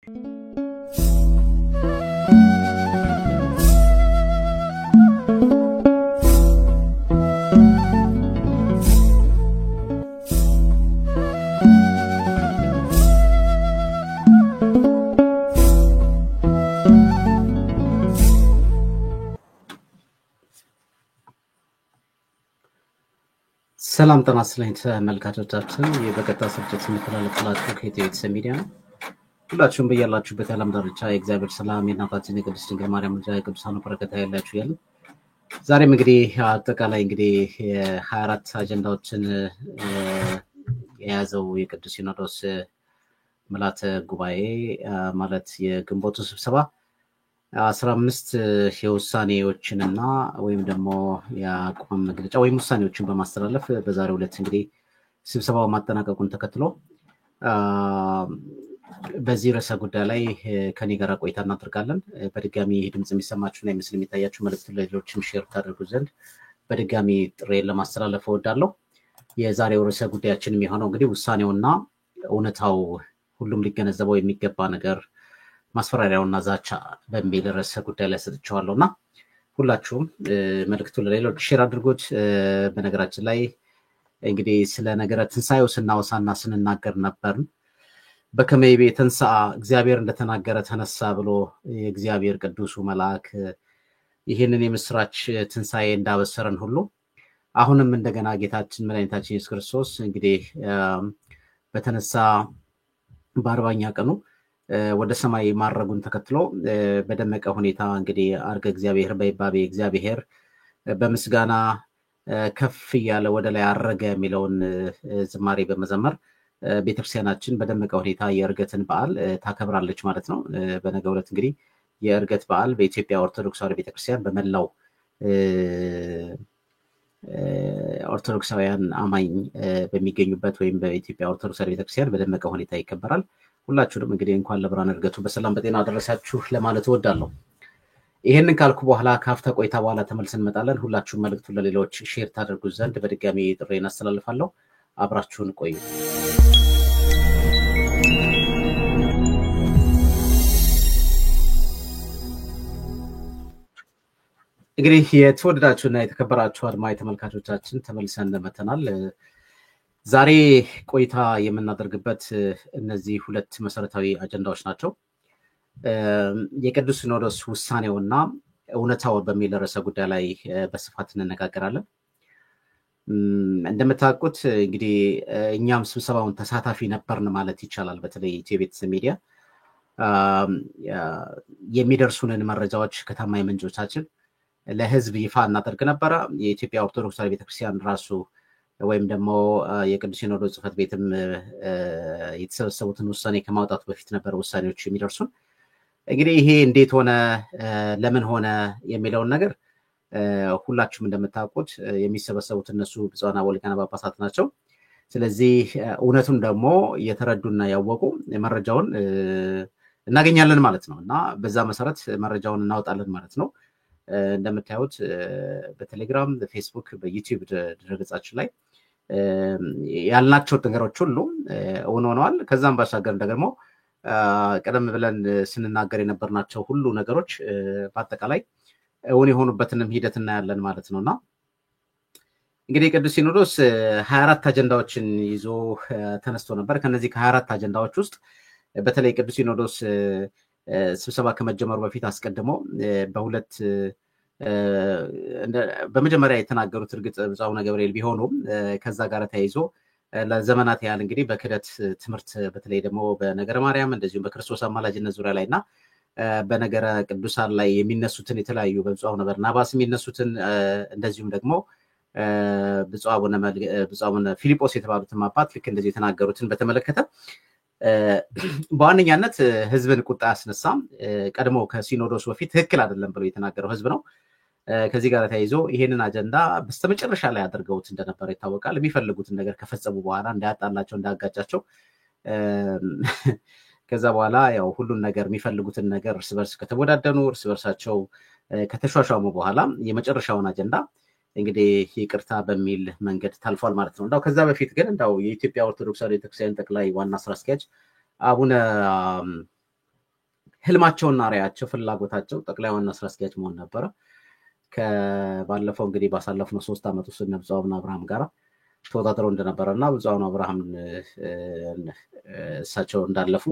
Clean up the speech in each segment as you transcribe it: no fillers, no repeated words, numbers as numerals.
ሰላም ጤና ይስጥልኝ ተመልካቾቻችን፣ የበቀጥታ ስርጭት የሚተላለፍላችሁ ከኢትዮኤክስ ሚዲያ ነው። ሁላችሁም በያላችሁበት የዓለም ዳርቻ የእግዚአብሔር ሰላም የእናታችን የቅድስት ድንግል ማርያም ልጅ የቅዱሳኑ በረከት ያላችሁ ያለ ዛሬም እንግዲህ አጠቃላይ እንግዲህ የ24 አጀንዳዎችን የያዘው የቅዱስ ሲኖዶስ ምልዓተ ጉባኤ ማለት የግንቦቱ ስብሰባ 15 የውሳኔዎችንና ወይም ደግሞ የአቋም መግለጫ ወይም ውሳኔዎችን በማስተላለፍ በዛሬው ዕለት እንግዲህ ስብሰባው ማጠናቀቁን ተከትሎ በዚህ ርዕሰ ጉዳይ ላይ ከኔ ጋር ቆይታ እናደርጋለን። በድጋሚ ይህ ድምጽ የሚሰማችሁና የምስል የሚታያችሁ መልእክት ለሌሎችም ሼር ታደርጉ ዘንድ በድጋሚ ጥሬን ለማስተላለፍ እወዳለሁ። የዛሬው ርዕሰ ጉዳያችን የሚሆነው እንግዲህ ውሳኔውና እውነታው ሁሉም ሊገነዘበው የሚገባ ነገር ማስፈራሪያውና ዛቻ በሚል ርዕሰ ጉዳይ ላይ ሰጥቻለሁና ሁላችሁም መልእክቱን ለሌሎች ሼር አድርጉት። በነገራችን ላይ እንግዲህ ስለ ነገረ ትንሣኤው ስናወሳና ስንናገር ነበርን። በከመ ይቤ ተንሥአ እግዚአብሔር እንደተናገረ ተነሳ ብሎ የእግዚአብሔር ቅዱሱ መልአክ ይህንን የምስራች ትንሣኤ እንዳበሰረን ሁሉ አሁንም እንደገና ጌታችን መድኃኒታችን ኢየሱስ ክርስቶስ እንግዲህ በተነሳ በ40ኛ ቀኑ ወደ ሰማይ ማረጉን ተከትሎ በደመቀ ሁኔታ እንግዲህ አርገ እግዚአብሔር በይባቤ እግዚአብሔር በምስጋና ከፍ እያለ ወደ ላይ አረገ የሚለውን ዝማሬ በመዘመር ቤተክርስቲያናችን በደመቀ ሁኔታ የእርገትን በዓል ታከብራለች ማለት ነው። በነገው ዕለት እንግዲህ የእርገት በዓል በኢትዮጵያ ኦርቶዶክስ ተዋሕዶ ቤተክርስቲያን በመላው ኦርቶዶክሳውያን አማኝ በሚገኙበት ወይም በኢትዮጵያ ኦርቶዶክስ ተዋሕዶ ቤተክርስቲያን በደመቀ ሁኔታ ይከበራል። ሁላችሁንም እንግዲህ እንኳን ለብርሃነ ዕርገቱ በሰላም በጤና አደረሳችሁ ለማለት እወዳለሁ። ይሄንን ካልኩ በኋላ ካፍታ ቆይታ በኋላ ተመልሰን እንመጣለን። ሁላችሁም መልእክቱን ለሌሎች ሼር ታደርጉ ዘንድ በድጋሚ ጥሬን አስተላልፋለሁ። አብራችሁን ቆዩ። እንግዲህ የተወደዳችሁና የተከበራችሁ አድማጭ ተመልካቾቻችን ተመልሰን መተናል። ዛሬ ቆይታ የምናደርግበት እነዚህ ሁለት መሰረታዊ አጀንዳዎች ናቸው። የቅዱስ ሲኖዶስ ውሳኔውና እውነታው በሚል ርዕሰ ጉዳይ ላይ በስፋት እንነጋገራለን። እንደምታውቁት እንግዲህ እኛም ስብሰባውን ተሳታፊ ነበርን ማለት ይቻላል። በተለይ ኢትዮቤትስ ሚዲያ የሚደርሱንን መረጃዎች ከታማኝ ምንጮቻችን ለህዝብ ይፋ እናደርግ ነበረ። የኢትዮጵያ ኦርቶዶክስ ተዋሕዶ ቤተክርስቲያን ራሱ ወይም ደግሞ የቅዱስ ሲኖዶስ ጽሕፈት ቤትም የተሰበሰቡትን ውሳኔ ከማውጣቱ በፊት ነበር ውሳኔዎች የሚደርሱን። እንግዲህ ይሄ እንዴት ሆነ፣ ለምን ሆነ የሚለውን ነገር ሁላችሁም እንደምታውቁት የሚሰበሰቡት እነሱ ብፁዓን አበው ሊቃነ ጳጳሳት ናቸው። ስለዚህ እውነቱን ደግሞ የተረዱና ያወቁ መረጃውን እናገኛለን ማለት ነው እና በዛ መሰረት መረጃውን እናወጣለን ማለት ነው። እንደምታዩት በቴሌግራም፣ በፌስቡክ፣ በዩቲዩብ ድረገጻችን ላይ ያልናቸው ነገሮች ሁሉ እውን ሆነዋል። ከዛም ባሻገር ደግሞ ቀደም ብለን ስንናገር የነበርናቸው ሁሉ ነገሮች በአጠቃላይ እውን የሆኑበትንም ሂደት እናያለን ማለት ነውና እንግዲህ ቅዱስ ሲኖዶስ 24 አጀንዳዎችን ይዞ ተነስቶ ነበር። ከነዚህ ከ24 አጀንዳዎች ውስጥ በተለይ ቅዱስ ሲኖዶስ ስብሰባ ከመጀመሩ በፊት አስቀድሞ በሁለት በመጀመሪያ የተናገሩት እርግጥ ብፁዕ አቡነ ገብርኤል ቢሆኑም ከዛ ጋር ተያይዞ ለዘመናት ያህል እንግዲህ በክህደት ትምህርት በተለይ ደግሞ በነገረ ማርያም እንደዚሁም በክርስቶስ አማላጅነት ዙሪያ ላይና በነገረ ቅዱሳን ላይ የሚነሱትን የተለያዩ በብፁዕ አቡነ በርናባስ የሚነሱትን እንደዚሁም ደግሞ ብፁዕ አቡነ ፊልጶስ የተባሉትን አባት ልክ እንደዚህ የተናገሩትን በተመለከተ በዋነኛነት ህዝብን ቁጣ ያስነሳም ቀድሞ ከሲኖዶስ በፊት ትክክል አይደለም ብሎ የተናገረው ህዝብ ነው። ከዚህ ጋር ተያይዞ ይሄንን አጀንዳ በስተመጨረሻ ላይ አድርገውት እንደነበረ ይታወቃል። የሚፈልጉትን ነገር ከፈጸሙ በኋላ እንዳያጣላቸው እንዳያጋጫቸው ከዛ በኋላ ያው ሁሉን ነገር የሚፈልጉትን ነገር እርስ በርስ ከተወዳደኑ እርስ በርሳቸው ከተሿሿሙ በኋላ የመጨረሻውን አጀንዳ እንግዲህ ይቅርታ በሚል መንገድ ታልፏል ማለት ነው። እንዳው ከዛ በፊት ግን እንዳው የኢትዮጵያ ኦርቶዶክስ ተዋሕዶ ቤተክርስቲያን ጠቅላይ ዋና ስራ አስኪያጅ አቡነ ህልማቸውና ራያቸው ፍላጎታቸው ጠቅላይ ዋና ስራ አስኪያጅ መሆን ነበረ። ከባለፈው እንግዲህ ባሳለፍነው 3 ዓመት ውስጥ ብፁዕ አቡነ አብርሃም ጋር ተወዳድረው እንደነበረና ብፁዕ አቡነ አብርሃም እሳቸው እንዳለፉ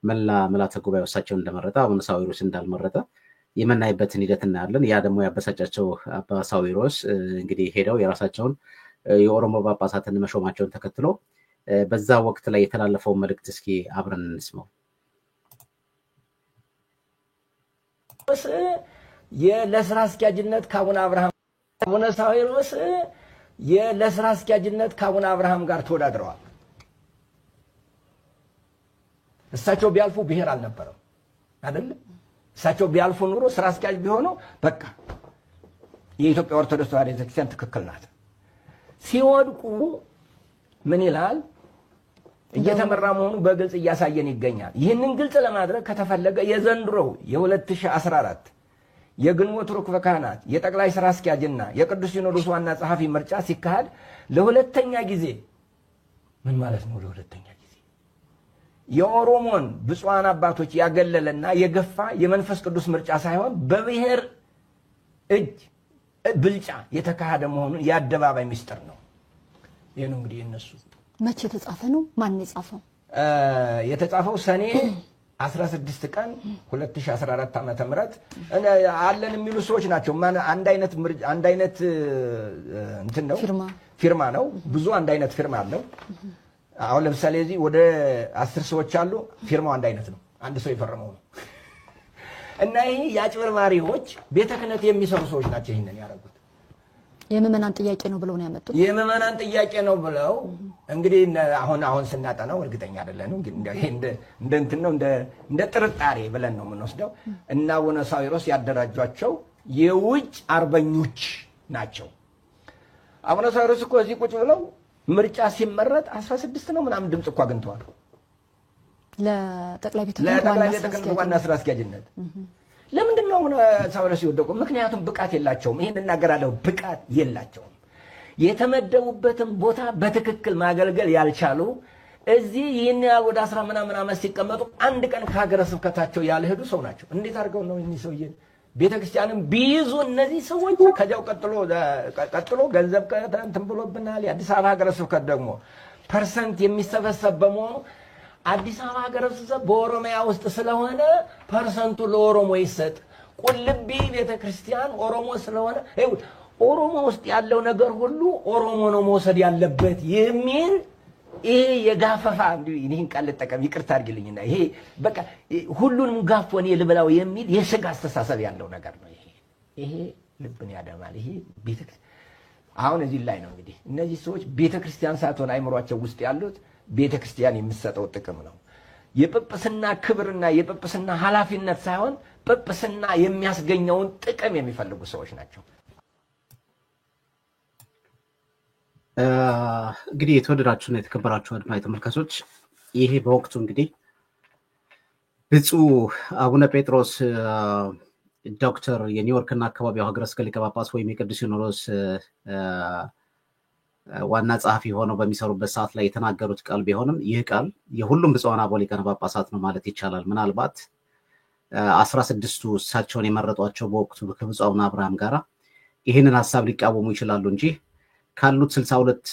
መላ ምልዓተ ጉባኤ እሳቸው እንደመረጠ አቡነ ሳዊሮስ እንዳልመረጠ የምናይበትን ሂደት እናያለን። ያ ደግሞ ያበሳጫቸው አባ ሳዊሮስ እንግዲህ ሄደው የራሳቸውን የኦሮሞ ጳጳሳትን መሾማቸውን ተከትሎ በዛ ወቅት ላይ የተላለፈው መልእክት እስኪ አብረን እንስማው። የለስራ አስኪያጅነት ከአቡነ አብርሃም አቡነ ሳዊሮስ የለስራ አስኪያጅነት ከአቡነ አብርሃም ጋር ተወዳድረዋል። እሳቸው ቢያልፉ ብሔር አልነበረም አይደል? እሳቸው ቢያልፉ ኑሮ ስራ አስኪያጅ ቢሆኑ በቃ የኢትዮጵያ ኦርቶዶክስ ተዋሕዶ ቤተክርስቲያን ትክክል ናት። ሲወድቁ ምን ይላል? እየተመራ መሆኑ በግልጽ እያሳየን ይገኛል። ይህንን ግልጽ ለማድረግ ከተፈለገ የዘንድሮው የ2014 የግንቦት ርክበ ካህናት የጠቅላይ ስራ አስኪያጅና የቅዱስ ሲኖዶስ ዋና ጸሐፊ ምርጫ ሲካሄድ ለሁለተኛ ጊዜ ምን ማለት ነው? ለሁለተኛ ጊዜ የኦሮሞን ብፁዓን አባቶች ያገለለና የገፋ የመንፈስ ቅዱስ ምርጫ ሳይሆን በብሔር እጅ ብልጫ የተካሄደ መሆኑን የአደባባይ ምስጢር ነው። ይሄ ነው እንግዲህ እነሱ መቼ ተጻፈ ነው? ማን የጻፈው? የተጻፈው ሰኔ 16 ቀን 2014 ዓመተ ምህረት አለን የሚሉ ሰዎች ናቸው። አንድ አይነት እንትን ነው ፊርማ ነው። ብዙ አንድ አይነት ፊርማ አለው። አሁን ለምሳሌ እዚህ ወደ 10 ሰዎች አሉ። ፊርማው አንድ አይነት ነው። አንድ ሰው የፈረመው ነው። እና ይሄ ያጭበርባሪዎች ቤተ ክህነት የሚሰሩ ሰዎች ናቸው ይሄንን ያደረጉት። የምእመናን ጥያቄ ነው ብለው ነው ያመጡት። የምእመናን ጥያቄ ነው ብለው እንግዲህ አሁን ስናጠናው እርግጠኛ አይደለንም፣ ግን እንደ እንትን ነው እንደ ጥርጣሬ ብለን ነው የምንወስደው። እና አቡነ ሳዊሮስ ያደራጇቸው የውጭ አርበኞች ናቸው። አቡነ ሳዊሮስ እኮ እዚህ ቁጭ ብለው ምርጫ ሲመረጥ 16 ነው ምናምን ድምጽ እኮ አግኝተዋል ለጠቅላይ ቤተ ክህነት ዋና ስራ አስኪያጅነት። ለምንድን ነው አቡነ ሳዊሮስ የወደቁ? ምክንያቱም ብቃት የላቸውም። ይሄን እናገራለሁ፣ ብቃት የላቸውም። የተመደቡበትን ቦታ በትክክል ማገልገል ያልቻሉ እዚህ ይህን ያህል ወደ 10 ምናምን ዓመት ሲቀመጡ አንድ ቀን ከሀገረ ስብከታቸው ያልሄዱ ሰው ናቸው። እንዴት አድርገው ነው እኚህ ሰውዬ ቤተክርስቲያንም ቢይዙ እነዚህ ሰዎች ከዚያው ቀጥሎ ገንዘብ እንትን ብሎብናል። የአዲስ አበባ ሀገረ ስብከት ደግሞ ፐርሰንት የሚሰበሰብ በመሆኑ አዲስ አበባ ሀገረ ስብከት በኦሮሚያ ውስጥ ስለሆነ ፐርሰንቱ ለኦሮሞ ይሰጥ። ቁልቢ ቤተክርስቲያን ኦሮሞ ስለሆነ ኦሮሞ ውስጥ ያለው ነገር ሁሉ ኦሮሞ ነው መውሰድ ያለበት የሚል ይሄ የጋፈፋ ይሄን ቃል ልጠቀም ይቅርታ አድርግልኝና ይሄ በቃ ሁሉንም ጋፎን ልብላው የሚል የስጋ አስተሳሰብ ያለው ነገር ነው። ይሄ ልብን ያደማል። ይሄ ቤተክርስቲያን አሁን እዚህ ላይ ነው እንግዲህ እነዚህ ሰዎች ቤተክርስቲያን ሳትሆን አይምሯቸው ውስጥ ያሉት ቤተክርስቲያን የምትሰጠው ጥቅም ነው። የጵጵስና ክብርና የጵጵስና ኃላፊነት ሳይሆን ጵጵስና የሚያስገኘውን ጥቅም የሚፈልጉ ሰዎች ናቸው። እንግዲህ የተወደዳችሁና የተከበራችሁ አድማጭ ተመልካቾች ይሄ በወቅቱ እንግዲህ ብፁዕ አቡነ ጴጥሮስ ዶክተር የኒውዮርክና አካባቢው ሀገረ ስብከት ሊቀ ጳጳስ ወይም የቅዱስ ሲኖዶስ ዋና ጸሐፊ ሆነው በሚሰሩበት ሰዓት ላይ የተናገሩት ቃል ቢሆንም ይህ ቃል የሁሉም ብፁዓን አበው ሊቃነ ጳጳሳት ነው ማለት ይቻላል። ምናልባት 16ቱ እሳቸውን የመረጧቸው በወቅቱ ከብፁዕ አቡነ አብርሃም ጋራ ይህንን ሀሳብ ሊቃወሙ ይችላሉ እንጂ ካሉት 62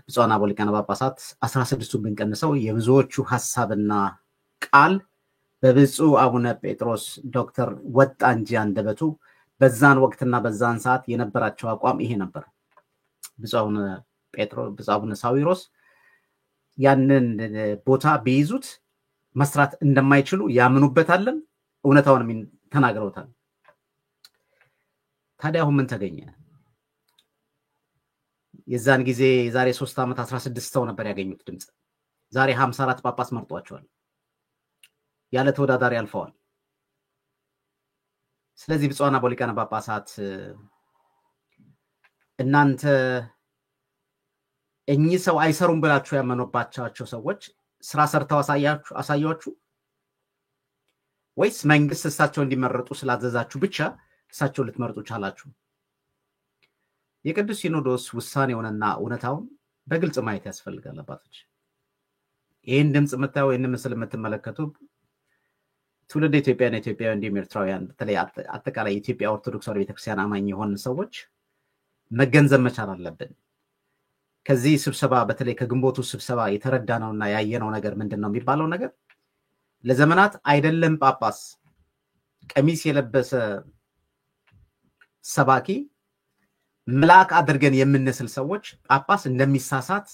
ብፁዓን አበው ሊቃነ ጳጳሳት 16ቱን ብንቀንሰው የብዙዎቹ ሀሳብና ቃል በብፁዕ አቡነ ጴጥሮስ ዶክተር ወጣ እንጂ አንደበቱ በዛን ወቅትና በዛን ሰዓት የነበራቸው አቋም ይሄ ነበር። ብፁዕ አቡነ ሳዊሮስ ያንን ቦታ ቢይዙት መስራት እንደማይችሉ ያምኑበታልን፣ እውነታውን ተናግረውታል። ታዲያ አሁን ምን ተገኘ? የዛን ጊዜ ዛሬ 3 ዓመት 16 ሰው ነበር ያገኙት ድምጽ። ዛሬ 54 ጳጳስ መርጧቸዋል። ያለ ተወዳዳሪ አልፈዋል። ስለዚህ ብፁዓን አበው ሊቃነ ጳጳሳት እናንተ እኚህ ሰው አይሰሩም ብላችሁ ያመኑባቸው ሰዎች ስራ ሰርተው አሳያችሁ ወይስ መንግስት እሳቸው እንዲመረጡ ስላዘዛችሁ ብቻ እሳቸው ልትመርጡ ቻላችሁ? የቅዱስ ሲኖዶስ ውሳኔውንና እውነታውን በግልጽ ማየት ያስፈልጋል አባቶች። ይህን ድምጽ የምታዩ ይህን ምስል የምትመለከቱ ትውልደ ኢትዮጵያና ኢትዮጵያውያን እንዲሁም ኤርትራውያን በተለይ አጠቃላይ ኢትዮጵያ ኦርቶዶክስ ተዋሕዶ ቤተክርስቲያን አማኝ የሆኑ ሰዎች መገንዘብ መቻል አለብን። ከዚህ ስብሰባ በተለይ ከግንቦቱ ስብሰባ የተረዳነውና ያየነው ነገር ምንድነው የሚባለው ነገር ለዘመናት አይደለም ጳጳስ ቀሚስ የለበሰ ሰባኪ መልአክ አድርገን የምንስል ሰዎች ጳጳስ እንደሚሳሳት፣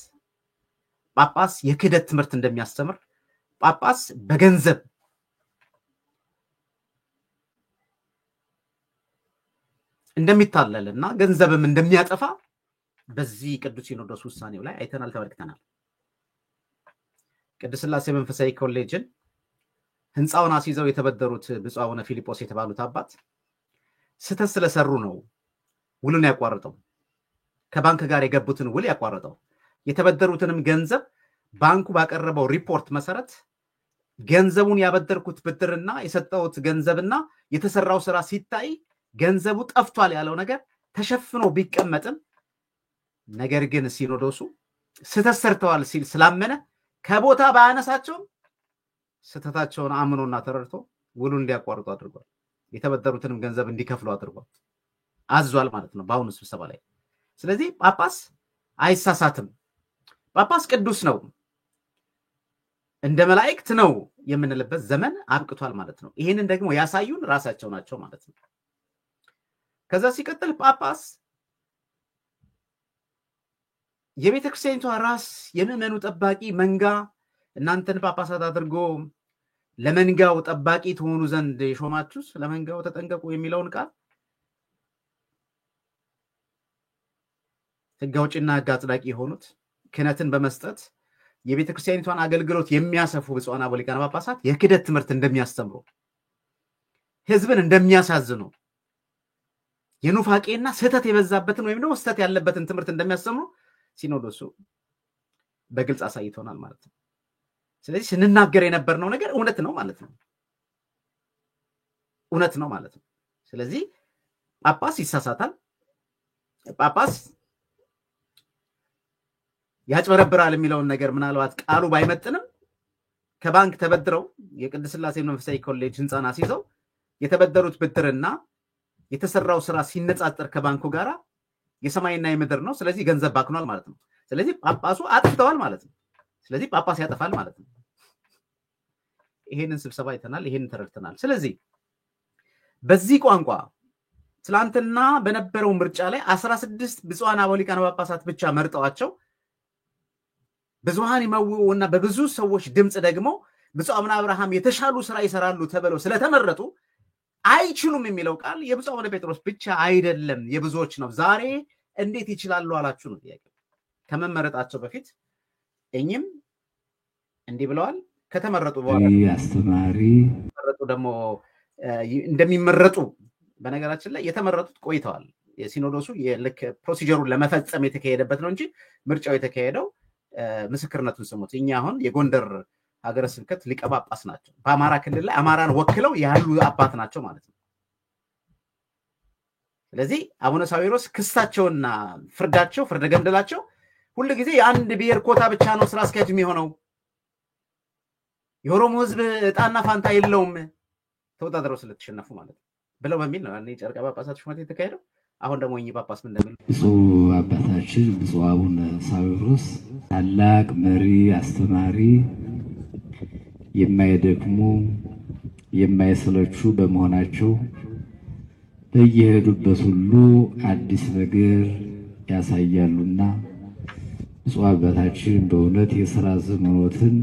ጳጳስ የክህደት ትምህርት እንደሚያስተምር፣ ጳጳስ በገንዘብ እንደሚታለልና ገንዘብም እንደሚያጠፋ በዚህ ቅዱስ ሲኖዶስ ውሳኔው ላይ አይተናል፣ ተመልክተናል። ቅድስት ሥላሴ መንፈሳዊ ኮሌጅን ህንፃውን አስይዘው የተበደሩት ብፁዕ አቡነ ፊልጶስ የተባሉት አባት ስህተት ስለሰሩ ነው ውሉን ያቋረጠው። ከባንክ ጋር የገቡትን ውል ያቋረጠው። የተበደሩትንም ገንዘብ ባንኩ ባቀረበው ሪፖርት መሰረት ገንዘቡን ያበደርኩት ብድርና የሰጠሁት ገንዘብና የተሰራው ስራ ሲታይ ገንዘቡ ጠፍቷል ያለው ነገር ተሸፍኖ ቢቀመጥም ነገር ግን ሲኖዶሱ ስህተት ሰርተዋል ሲል ስላመነ ከቦታ ባያነሳቸውም ስህተታቸውን አምኖና ተረድቶ ውሉን እንዲያቋርጡ አድርጓል። የተበደሩትንም ገንዘብ እንዲከፍሉ አድርጓል፣ አዟል ማለት ነው በአሁኑ ስብሰባ ላይ። ስለዚህ ጳጳስ አይሳሳትም፣ ጳጳስ ቅዱስ ነው፣ እንደ መላእክት ነው የምንልበት ዘመን አብቅቷል ማለት ነው። ይሄንን ደግሞ ያሳዩን ራሳቸው ናቸው ማለት ነው። ከዛ ሲቀጥል ጳጳስ የቤተክርስቲያኒቷ ራስ የምዕመኑ ጠባቂ መንጋ እናንተን ጳጳሳት አድርጎ ለመንጋው ጠባቂ ትሆኑ ዘንድ የሾማችሁስ ለመንጋው ተጠንቀቁ የሚለውን ቃል ሕግ አውጪና ሕግ አጽዳቂ የሆኑት ክህነትን በመስጠት የቤተክርስቲያኒቷን አገልግሎት የሚያሰፉ ብፁዓን አበው ሊቃነ ጳጳሳት የክህደት ትምህርት እንደሚያስተምሩ፣ ህዝብን እንደሚያሳዝኑ፣ የኑፋቄና ስህተት የበዛበትን ወይም ደግሞ ስህተት ያለበትን ትምህርት እንደሚያስተምሩ ሲኖዶሱ በግልጽ አሳይቶናል ማለት ነው። ስለዚህ ስንናገር የነበርነው ነገር እውነት ነው ማለት ነው፣ እውነት ነው ማለት ነው። ስለዚህ ጳጳስ ይሳሳታል፣ ጳጳስ ያጭበረብራል የሚለውን ነገር ምናልባት ቃሉ ባይመጥንም ከባንክ ተበድረው የቅድስት ሥላሴ መንፈሳዊ ኮሌጅ ህንፃን አስይዘው የተበደሩት ብድርና የተሰራው ስራ ሲነጻጸር ከባንኩ ጋራ የሰማይና የምድር ነው። ስለዚህ ገንዘብ ባክኗል ማለት ነው። ስለዚህ ጳጳሱ አጥፍተዋል ማለት ነው። ስለዚህ ጳጳስ ያጠፋል ማለት ነው። ይሄንን ስብሰባ አይተናል፣ ይሄንን ተረድተናል። ስለዚህ በዚህ ቋንቋ ትላንትና በነበረው ምርጫ ላይ 16 ብፁዓን አበው ሊቃነ ጳጳሳት ብቻ መርጠዋቸው ብዙሃን ይመውኡና በብዙ ሰዎች ድምጽ ደግሞ ብፁዕ አቡነ አብርሃም የተሻሉ ስራ ይሰራሉ ተብለው ስለተመረጡ አይችሉም የሚለው ቃል የብፁዕ አቡነ ጴጥሮስ ብቻ አይደለም፣ የብዙዎች ነው። ዛሬ እንዴት ይችላሉ አላችሁ ነው ጥያቄ። ከመመረጣቸው በፊት እኚህም እንዲህ ብለዋል። ከተመረጡ በኋላ አስተማሪ ተመረጡ ደግሞ እንደሚመረጡ በነገራችን ላይ የተመረጡት ቆይተዋል። የሲኖዶሱ የልክ ፕሮሲጀሩን ለመፈጸም የተካሄደበት ነው እንጂ ምርጫው የተካሄደው ምስክርነቱን ስሙት። እኛ አሁን የጎንደር ሀገረ ስብከት ሊቀ ጳጳስ ናቸው። በአማራ ክልል ላይ አማራን ወክለው ያሉ አባት ናቸው ማለት ነው። ስለዚህ አቡነ ሳዊሮስ ክሳቸውና ፍርዳቸው ፍርደ ገምድላቸው ሁሉ ጊዜ የአንድ ብሔር ኮታ ብቻ ነው ስራ አስኪያጅ የሚሆነው፣ የኦሮሞ ህዝብ ዕጣና ፋንታ የለውም ተወዳድረው ስለተሸነፉ ማለት ነው ብለው በሚል ነው ያኔ ጨርቃ ጳጳሳት ሹመት የተካሄደው። አሁን ደግሞ እኚህ ጳጳስ ምን እንደሚሉ ብፁዕ አባታችን ብፁዕ አቡነ ሳዊሮስ ታላቅ መሪ፣ አስተማሪ፣ የማይደክሙ የማይሰለቹ በመሆናቸው በየሄዱበት ሁሉ አዲስ ነገር ያሳያሉና ብፁዕ አባታችን በእውነት የሥራ ዘመኖትን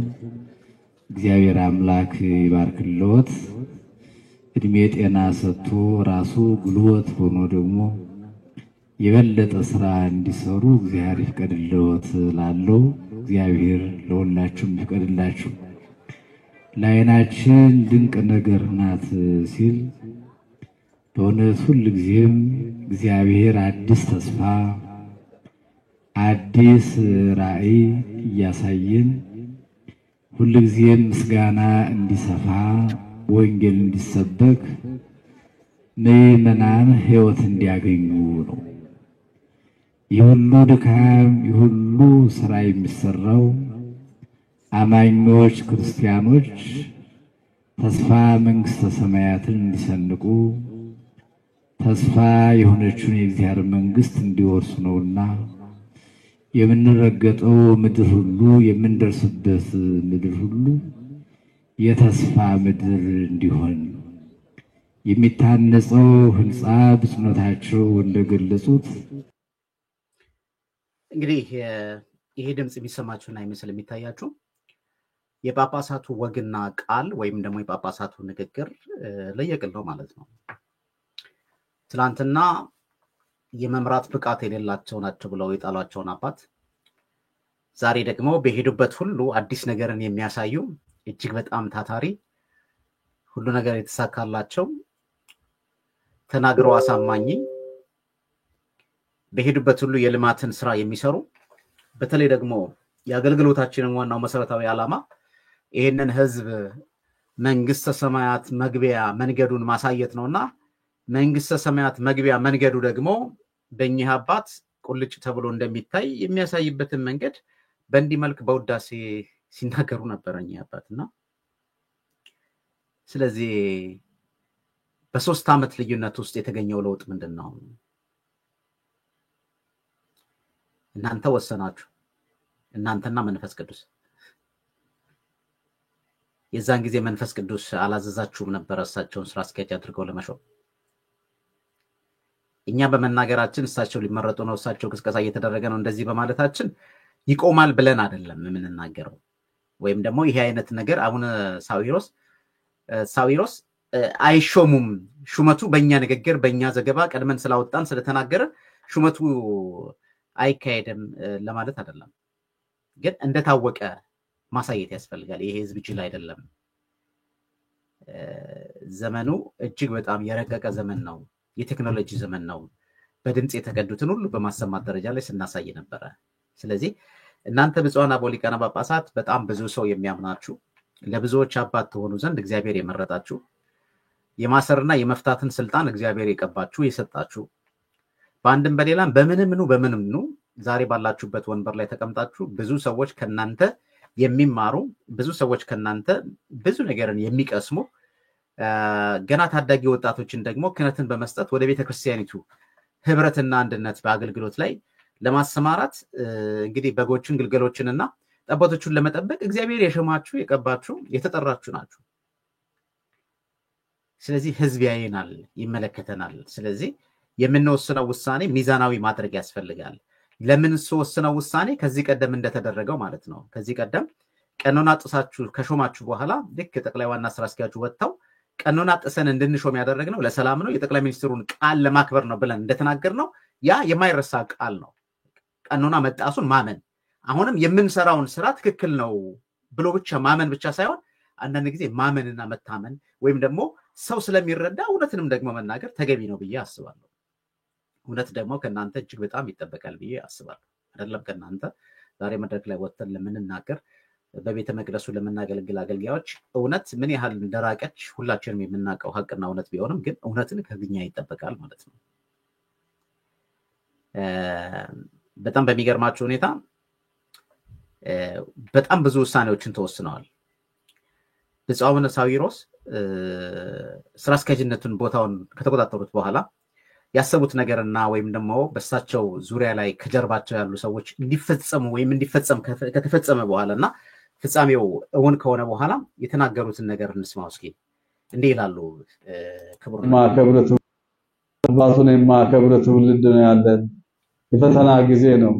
እግዚአብሔር አምላክ ይባርክልዎት፣ እድሜ ጤና ሰጥቶ ራሱ ጉልበት ሆኖ ደግሞ የበለጠ ስራ እንዲሰሩ እግዚአብሔር ይፍቀድልዎት ላለው እግዚአብሔር ለሁላችሁም ይፍቀድላችሁ። ለዓይናችን ድንቅ ነገር ናት ሲል በእውነት ሁልጊዜም እግዚአብሔር አዲስ ተስፋ አዲስ ራዕይ እያሳየን ሁልጊዜም ምስጋና እንዲሰፋ ወንጌል እንዲሰበክ ምዕመናን ሕይወት እንዲያገኙ ነው። የሁሉ ድካም የሁሉ ስራ የሚሰራው አማኞች ክርስቲያኖች ተስፋ መንግስተ ሰማያትን እንዲሰንቁ ተስፋ የሆነችውን የእግዚአብሔር መንግስት እንዲወርሱ ነውና የምንረገጠው ምድር ሁሉ የምንደርስበት ምድር ሁሉ የተስፋ ምድር እንዲሆን የሚታነጸው ህንፃ ብፁዕነታቸው እንደገለጹት እንግዲህ ይሄ ድምጽ የሚሰማችሁና ይመስል የሚታያችሁ የጳጳሳቱ ወግና ቃል ወይም ደግሞ የጳጳሳቱ ንግግር ለየቅል ነው ማለት ነው። ትናንትና የመምራት ብቃት የሌላቸው ናቸው ብለው የጣሏቸውን አባት ዛሬ ደግሞ በሄዱበት ሁሉ አዲስ ነገርን የሚያሳዩ እጅግ በጣም ታታሪ ሁሉ ነገር የተሳካላቸው ተናግረው አሳማኝ በሄዱበት ሁሉ የልማትን ስራ የሚሰሩ በተለይ ደግሞ የአገልግሎታችንን ዋናው መሰረታዊ ዓላማ ይሄንን ህዝብ መንግስተ ሰማያት መግቢያ መንገዱን ማሳየት ነውና መንግስተ ሰማያት መግቢያ መንገዱ ደግሞ በእኚህ አባት ቁልጭ ተብሎ እንደሚታይ የሚያሳይበትን መንገድ በእንዲህ መልክ በውዳሴ ሲናገሩ ነበር እኚህ አባትና ስለዚህ በ3 ዓመት ልዩነት ውስጥ የተገኘው ለውጥ ምንድነው? እናንተ ወሰናችሁ፣ እናንተና መንፈስ ቅዱስ። የዛን ጊዜ መንፈስ ቅዱስ አላዘዛችሁም ነበር እሳቸውን ስራ አስኪያጅ አድርገው ለመሾም። እኛ በመናገራችን እሳቸው ሊመረጡ ነው፣ እሳቸው ቅስቀሳ እየተደረገ ነው እንደዚህ በማለታችን ይቆማል ብለን አይደለም የምንናገረው። ወይም ደግሞ ይሄ አይነት ነገር አሁን ሳዊሮስ አይሾሙም ሹመቱ በእኛ ንግግር በእኛ ዘገባ ቀድመን ስላወጣን ስለተናገረ ሹመቱ አይካሄድም ለማለት አይደለም። ግን እንደታወቀ ማሳየት ያስፈልጋል። ይሄ ህዝብ ጅል አይደለም። ዘመኑ እጅግ በጣም የረቀቀ ዘመን ነው። የቴክኖሎጂ ዘመን ነው። በድምጽ የተቀዱትን ሁሉ በማሰማት ደረጃ ላይ ስናሳይ ነበር። ስለዚህ እናንተ ብፁዓን አበው ሊቃነ ጳጳሳት በጣም ብዙ ሰው የሚያምናችሁ ለብዙዎች አባት ተሆኑ ዘንድ እግዚአብሔር የመረጣችሁ የማሰርና የመፍታትን ስልጣን እግዚአብሔር የቀባችሁ የሰጣችሁ በአንድም በሌላም በምንም ነው ዛሬ ባላችሁበት ወንበር ላይ ተቀምጣችሁ ብዙ ሰዎች ከናንተ የሚማሩ ብዙ ሰዎች ከናንተ ብዙ ነገርን የሚቀስሙ ገና ታዳጊ ወጣቶችን ደግሞ ክህነትን በመስጠት ወደ ቤተክርስቲያኒቱ ህብረትና አንድነት በአገልግሎት ላይ ለማሰማራት እንግዲህ በጎችን ግልገሎችንና ጠቦቶችን ለመጠበቅ እግዚአብሔር የሸማችሁ የቀባችሁ የተጠራችሁ ናችሁ። ስለዚህ ህዝብ ያየናል፣ ይመለከተናል። ስለዚህ የምንወስነው ውሳኔ ሚዛናዊ ማድረግ ያስፈልጋል። ለምን ወስነው ውሳኔ ከዚህ ቀደም እንደተደረገው ማለት ነው። ከዚህ ቀደም ቀኖና ጥሳችሁ ከሾማችሁ በኋላ ልክ ጠቅላይ ዋና ስራ አስኪያጁ ወጥተው ቀኖና ጥሰን እንድንሾም ያደረግነው ለሰላም ነው፣ የጠቅላይ ሚኒስትሩን ቃል ለማክበር ነው ብለን እንደተናገርነው ያ የማይረሳ ቃል ነው። ቀኖና መጣሱን ማመን አሁንም የምንሰራውን ስራ ትክክል ነው ብሎ ብቻ ማመን ብቻ ሳይሆን አንዳንድ ጊዜ ማመንና መታመን ወይም ደግሞ ሰው ስለሚረዳ እውነትንም ደግሞ መናገር ተገቢ ነው ብዬ አስባለሁ። እውነት ደግሞ ከናንተ እጅግ በጣም ይጠበቃል ብዬ አስባለሁ። አይደለም ከናንተ ዛሬ መድረክ ላይ ወጥተን ለምንናገር በቤተ መቅደሱ ለምናገለግል አገልጋዮች እውነት ምን ያህል እንደራቀች ሁላችንም የምናውቀው ሀቅና እውነት ቢሆንም ግን እውነትን ከኛ ይጠበቃል ማለት ነው። በጣም በሚገርማችሁ ሁኔታ በጣም ብዙ ውሳኔዎችን ተወስነዋል። ብፁዕ አቡነ ሳዊሮስ ስራ አስኪያጅነቱን ቦታውን ከተቆጣጠሩት በኋላ ያሰቡት ነገርና ወይም ደግሞ በእሳቸው ዙሪያ ላይ ከጀርባቸው ያሉ ሰዎች እንዲፈጸሙ ወይም እንዲፈጸም ከተፈጸመ በኋላና ፍጻሜው እውን ከሆነ በኋላ የተናገሩትን ነገር እንስማው እስኪ። እንዲህ ይላሉ። ማከብረቱ ባሱንማ ከብረቱ ልድ ነው ያለን የፈተና ጊዜ ነው።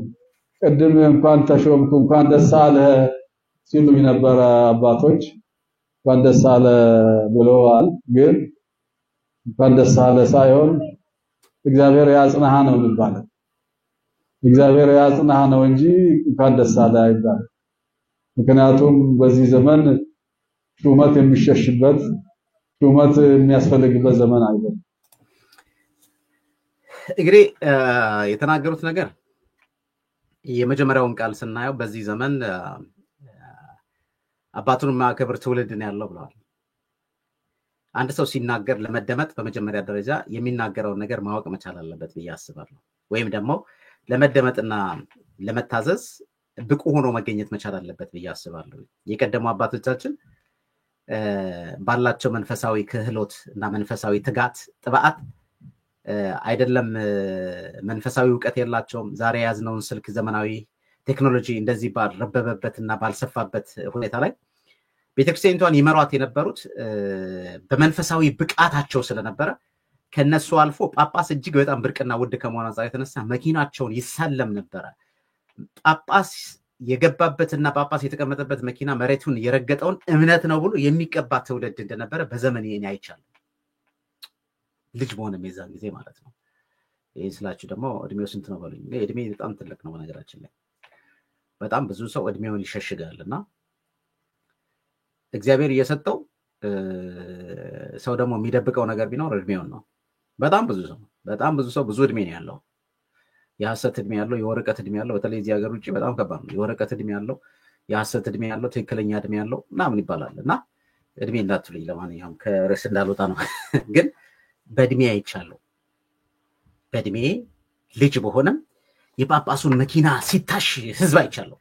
ቅድም እንኳን ተሾምኩ እንኳን ደስ አለ ሲሉ የነበረ አባቶች እንኳን ደስ አለ ብለዋል። ግን እንኳን ደስ አለ ሳይሆን እግዚአብሔር ያጽናህ ነው የሚባለው። እግዚአብሔር ያጽናህ ነው እንጂ እንኳን ደስ አለ አይባልም። ምክንያቱም በዚህ ዘመን ሹመት የሚሸሽበት ሹመት የሚያስፈልግበት ዘመን አይደለም። እንግዲህ የተናገሩት ነገር የመጀመሪያውን ቃል ስናየው በዚህ ዘመን አባቱን ማከብር ትውልድ ነው ያለው ብለዋል። አንድ ሰው ሲናገር ለመደመጥ በመጀመሪያ ደረጃ የሚናገረውን ነገር ማወቅ መቻል አለበት ብዬ አስባለሁ። ወይም ደግሞ ለመደመጥና ለመታዘዝ ብቁ ሆኖ መገኘት መቻል አለበት ብዬ አስባለሁ። የቀደሙ አባቶቻችን ባላቸው መንፈሳዊ ክህሎት እና መንፈሳዊ ትጋት ጥባአት አይደለም መንፈሳዊ ዕውቀት የላቸውም ዛሬ ያዝነውን ስልክ ዘመናዊ ቴክኖሎጂ እንደዚህ ባልረበበበትና ባልሰፋበት ሁኔታ ላይ ቤተክርስቲያኒቷን ይመሯት የነበሩት በመንፈሳዊ ብቃታቸው ስለነበረ ከነሱ አልፎ ጳጳስ እጅግ በጣም ብርቅና ውድ ከመሆኑ አንፃር የተነሳ መኪናቸውን ይሳለም ነበር ጳጳስ የገባበትና ጳጳስ የተቀመጠበት መኪና መሬቱን የረገጠውን እምነት ነው ብሎ የሚቀባ ትውልድ እንደነበረ በዘመን የኔ አይቻል ልጅ መሆንም የዛን ጊዜ ማለት ነው ይሄ ስላችሁ ደግሞ እድሜው ስንት ነው ባሉኝ እድሜ በጣም ትልቅ ነው በነገራችን ላይ በጣም ብዙ ሰው እድሜውን ይሸሽጋልና እግዚአብሔር እየሰጠው ሰው ደግሞ የሚደብቀው ነገር ቢኖር እድሜውን ነው በጣም ብዙ ሰው ብዙ እድሜ ነው ያለው የሐሰት እድሜ ያለው የወረቀት እድሜ ያለው በተለይ እዚህ ሀገር ውጪ በጣም ከባድ ነው የወረቀት እድሜ ያለው የሐሰት እድሜ ያለው ትክክለኛ እድሜ ያለው ምናምን ይባላልና እድሜ እንዳትሉኝ ለማንኛውም ከርዕስ እንዳልወጣ ነው ግን በእድሜ አይቻለሁ በእድሜ ልጅ በሆነም የጳጳሱን መኪና ሲታሽ ህዝብ አይቻለሁ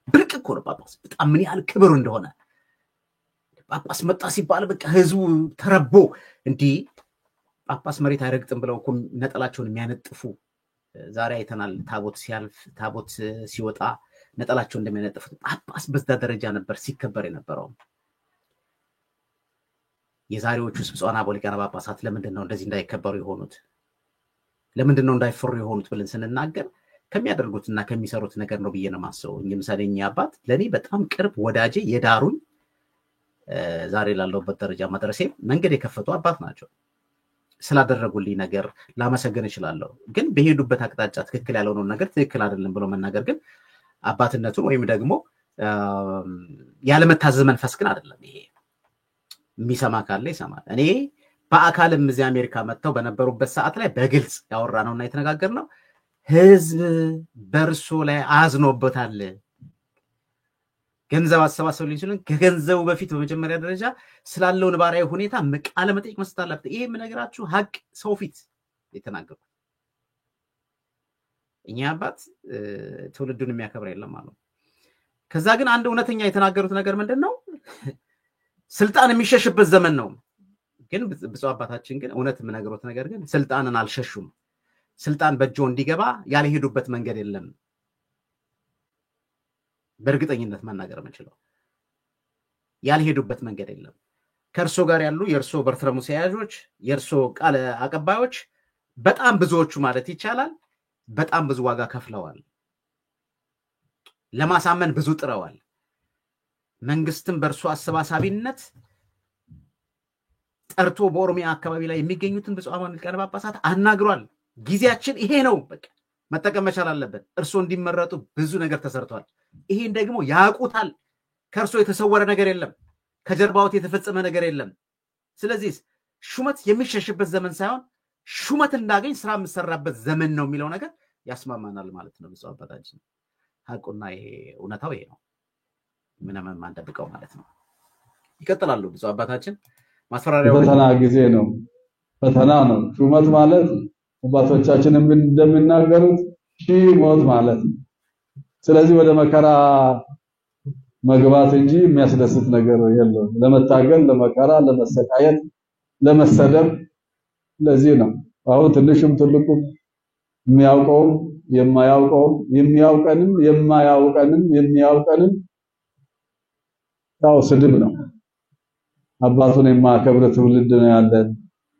ብርቅ እኮ ነው ጳጳስ በጣም ምን ያህል ክብር እንደሆነ ጳጳስ መጣ ሲባል በቃ ህዝቡ ተረቦ እንዲ ጳጳስ መሬት አይረግጥም ብለው እኮ ነጠላቸውን የሚያነጥፉ ዛሬ አይተናል ታቦት ሲያልፍ ታቦት ሲወጣ ነጠላቸውን እንደሚያነጥፉ ጳጳስ በዛ ደረጃ ነበር ሲከበር የነበረው የዛሬዎቹ ብፁዓን አበው ሊቃነ ጳጳሳት ለምንድነው እንደዚህ እንዳይከበሩ የሆኑት ለምንድነው እንዳይፈሩ የሆኑት ብለን ስንናገር ከሚያደርጉትና ከሚሰሩት ነገር ነው ብዬ ነው ማሰው ለምሳሌኛ አባት ለኔ በጣም ቅርብ ወዳጄ የዳሩን ዛሬ ላለውበት ደረጃ መድረሴ መንገድ የከፈቱ አባት ናቸው ስላደረጉልኝ ነገር ላመሰግን እችላለሁ ግን በሄዱበት አቅጣጫ ትክክል ያልሆነው ነገር ትክክል አይደለም ብሎ መናገር ግን አባትነቱን ወይም ደግሞ ያለመታዘዝ መንፈስ ግን አይደለም ይሄ የሚሰማ ካለ ይሰማል እኔ በአካልም እዚህ አሜሪካ መጥተው በነበሩበት ሰዓት ላይ በግልጽ ያወራነውና የተነጋገርነው ህዝብ በርሶ ላይ አዝኖበታል ገንዘብ አሰባሰብ ሊችልን ከገንዘቡ በፊት በመጀመሪያ ደረጃ ስላለው ንባራዊ ሁኔታ ቃለ መጠይቅ መስጠት አለበት ይሄ ምነግራችሁ ሀቅ ሰው ፊት የተናገሩት እኛ አባት ትውልዱን የሚያከብር የለም ማለት ከዛ ግን አንድ እውነተኛ የተናገሩት ነገር ምንድነው ስልጣን የሚሸሽበት ዘመን ነው ግን ብፁዕ አባታችን ግን እውነት ምነግሮት ነገር ግን ስልጣንን አልሸሹም ስልጣን በእጆ እንዲገባ ያልሄዱበት መንገድ የለም በእርግጠኝነት መናገር የምንችለው ያልሄዱበት መንገድ የለም ከርሶ ጋር ያሉ የርሶ በርትረሙስ ያዦች የርሶ ቃል አቀባዮች በጣም ብዙዎቹ ማለት ይቻላል በጣም ብዙ ዋጋ ከፍለዋል ለማሳመን ብዙ ጥረዋል መንግስትም በርሶ አሰባሳቢነት ጠርቶ በኦሮሚያ አካባቢ ላይ የሚገኙትን ብፁዓን ሊቃነ ጳጳሳት አናግሯል ጊዜያችን ይሄ ነው በቃ መጠቀም መቻል አለበት እርሶ እንዲመረጡ ብዙ ነገር ተሰርቷል ይሄን ደግሞ ያቁታል ከርሶ የተሰወረ ነገር የለም ከጀርባውት የተፈጸመ ነገር የለም ስለዚህ ሹመት የሚሸሽበት ዘመን ሳይሆን ሹመት እንዳገኝ ስራ የምሰራበት ዘመን ነው የሚለው ነገር ያስማማናል ማለት ነው ብፁዕ አባታችን ሀቁና ይሄ እውነታው ይሄ ነው ምንም ማንደብቀው ማለት ነው ይቀጥላሉ ብፁዕ አባታችን ማስፈራሪያው ፈተና ጊዜ ነው ፈተና ነው ሹመት ማለት አባቶቻችንም እንደሚናገሩት ሞት ማለት ነው ስለዚህ ወደ መከራ መግባት እንጂ የሚያስደስት ነገር የለም ለመታገል ለመከራ ለመሰቃየት ለመሰደብ ለዚህ ነው አሁን ትንሽም ትልቁም የሚያውቀው የማያውቀው የሚያውቀንም የማያውቀንም ያው ስድብ ነው አባቱን የማከብር ትውልድ ነው ያለን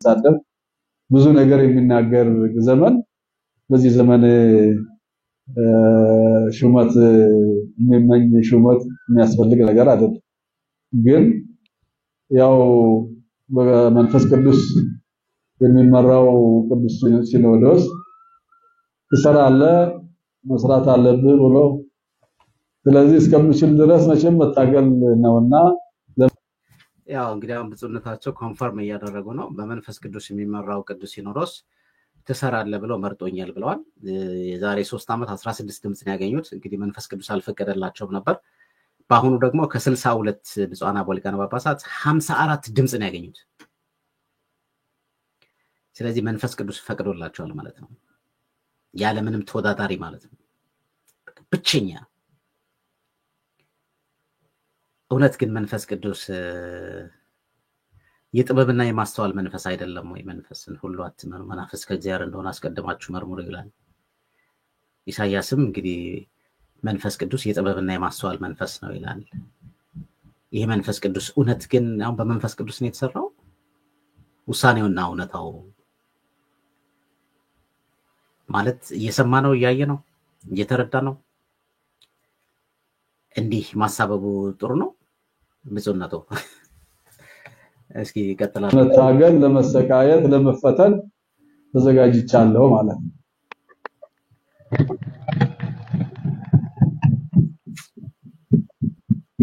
ሳደብ ብዙ ነገር የሚናገር ዘመን በዚህ ዘመን ሹመት የሚመኝ ሹመት የሚያስፈልግ ነገር አይደለም ግን ያው በመንፈስ ቅዱስ የሚመራው ቅዱስ ሲኖዶስ ተሰራለ መስራት አለብህ ብሎ ስለዚህ እስከምችል ድረስ መቼም መታገል ነውና ያው እንግዲህ ብፁዕነታቸው ኮንፈርም እያደረጉ ነው በመንፈስ ቅዱስ የሚመራው ቅዱስ ሲኖዶስ ተሰራለ ብለው መርጦኛል ብለዋል የዛሬ 3 አመት 16 ድምጽ ያገኙት እንግዲህ መንፈስ ቅዱስ አልፈቀደላቸውም ነበር በአሁኑ ደግሞ ከ62 ብፁዓን አበው ሊቃነ ጳጳሳት 54 ድምጽ ያገኙት ስለዚህ መንፈስ ቅዱስ ፈቅዶላቸዋል ማለት ነው ያለ ምንም ተወዳዳሪ ማለት ነው ብቸኛ እውነት ግን መንፈስ ቅዱስ የጥበብና የማስተዋል መንፈስ አይደለም ወይ? መንፈስን ሁሉ አትመኑ መናፍስት ከእግዚአብሔር እንደሆነ አስቀድማችሁ መርምሩ ይላል። ኢሳይያስም እንግዲህ መንፈስ ቅዱስ የጥበብና የማስተዋል መንፈስ ነው ይላል። ይሄ መንፈስ ቅዱስ እውነት ግን አሁን በመንፈስ ቅዱስ ነው የተሰራው? ውሳኔውና እውነታው ማለት እየሰማ ነው፣ እያየ ነው፣ እየተረዳ ነው። እንዲህ ማሳበቡ ጥሩ ነው። ብፁዕነቱ እስኪ ይቀጥላል። ለመታገል፣ ለመሰቃየት፣ ለመፈተን ተዘጋጅቻለሁ ማለት ነው።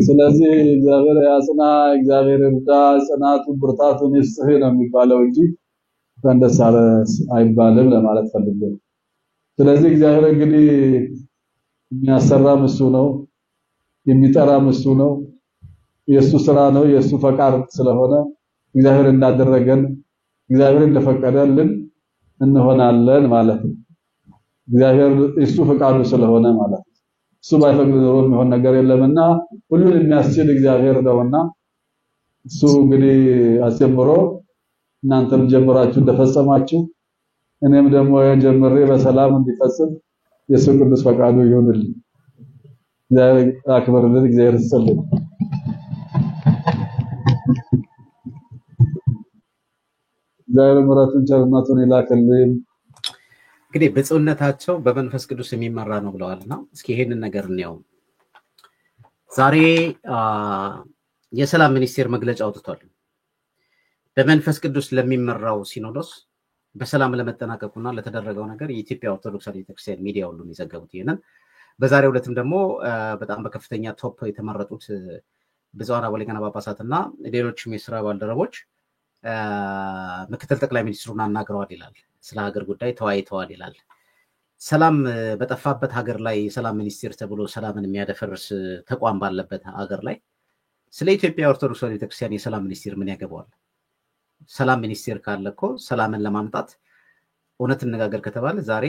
ስለዚህ እግዚአብሔር ያጽና፣ እግዚአብሔር እርዳ፣ ጽናቱ ብርታቱን ይስጥህ ነው የሚባለው እንጂ እንደዛ አይባልም ለማለት ፈልጌ። ስለዚህ እግዚአብሔር እንግዲህ የሚያሰራም እሱ ነው፣ የሚጠራም እሱ ነው። የሱ ስራ ነው፣ የሱ ፈቃድ ስለሆነ እግዚአብሔር እንዳደረገን እግዚአብሔር እንደፈቀደልን እንሆናለን ማለት ነው። እግዚአብሔር እሱ ፈቃዱ ስለሆነ ማለት ነው። እሱ ባይፈቅድ ኖሮ የሚሆን ነገር የለምና ሁሉን የሚያስችል እግዚአብሔር ነውና እሱ እንግዲህ አስጀምሮ እናንተም ጀምራችሁ እንደፈጸማችሁ እኔም ደግሞ ጀምሬ በሰላም እንዲፈጽም የሱ ቅዱስ ፈቃዱ ይሁንልኝ። እግዚአብሔር አክብርልን፣ እግዚአብሔር ይስጥልን። እግዚአብሔር ምሕረቱን ቸርነቱን ይላክልን። እንግዲህ ብፁዕነታቸው በመንፈስ ቅዱስ የሚመራ ነው ብለዋልና እስኪ ይሄንን ነገር እንየው። ዛሬ የሰላም ሚኒስቴር መግለጫ አውጥቷል። በመንፈስ ቅዱስ ለሚመራው ሲኖዶስ በሰላም ለመጠናቀቁና ለተደረገው ነገር የኢትዮጵያ ኦርቶዶክስ ቤተክርስቲያን ሚዲያ ሁሉ የዘገቡት ይሄንን። በዛሬው ዕለትም ደግሞ በጣም በከፍተኛ ቶፕ የተመረጡት ብፁዓን አበው ሊቃነ ጳጳሳትና ሌሎችም የስራ ባልደረቦች ምክትል ጠቅላይ ሚኒስትሩን አናግረዋል ይላል። ስለ ሀገር ጉዳይ ተወያይተዋል ይላል። ሰላም በጠፋበት ሀገር ላይ የሰላም ሚኒስቴር ተብሎ ሰላምን የሚያደፈርስ ተቋም ባለበት ሀገር ላይ ስለ ኢትዮጵያ ኦርቶዶክስ ቤተክርስቲያን የሰላም ሚኒስቴር ምን ያገባዋል? ሰላም ሚኒስቴር ካለ እኮ ሰላምን ለማምጣት እውነት እንነጋገር ከተባለ ዛሬ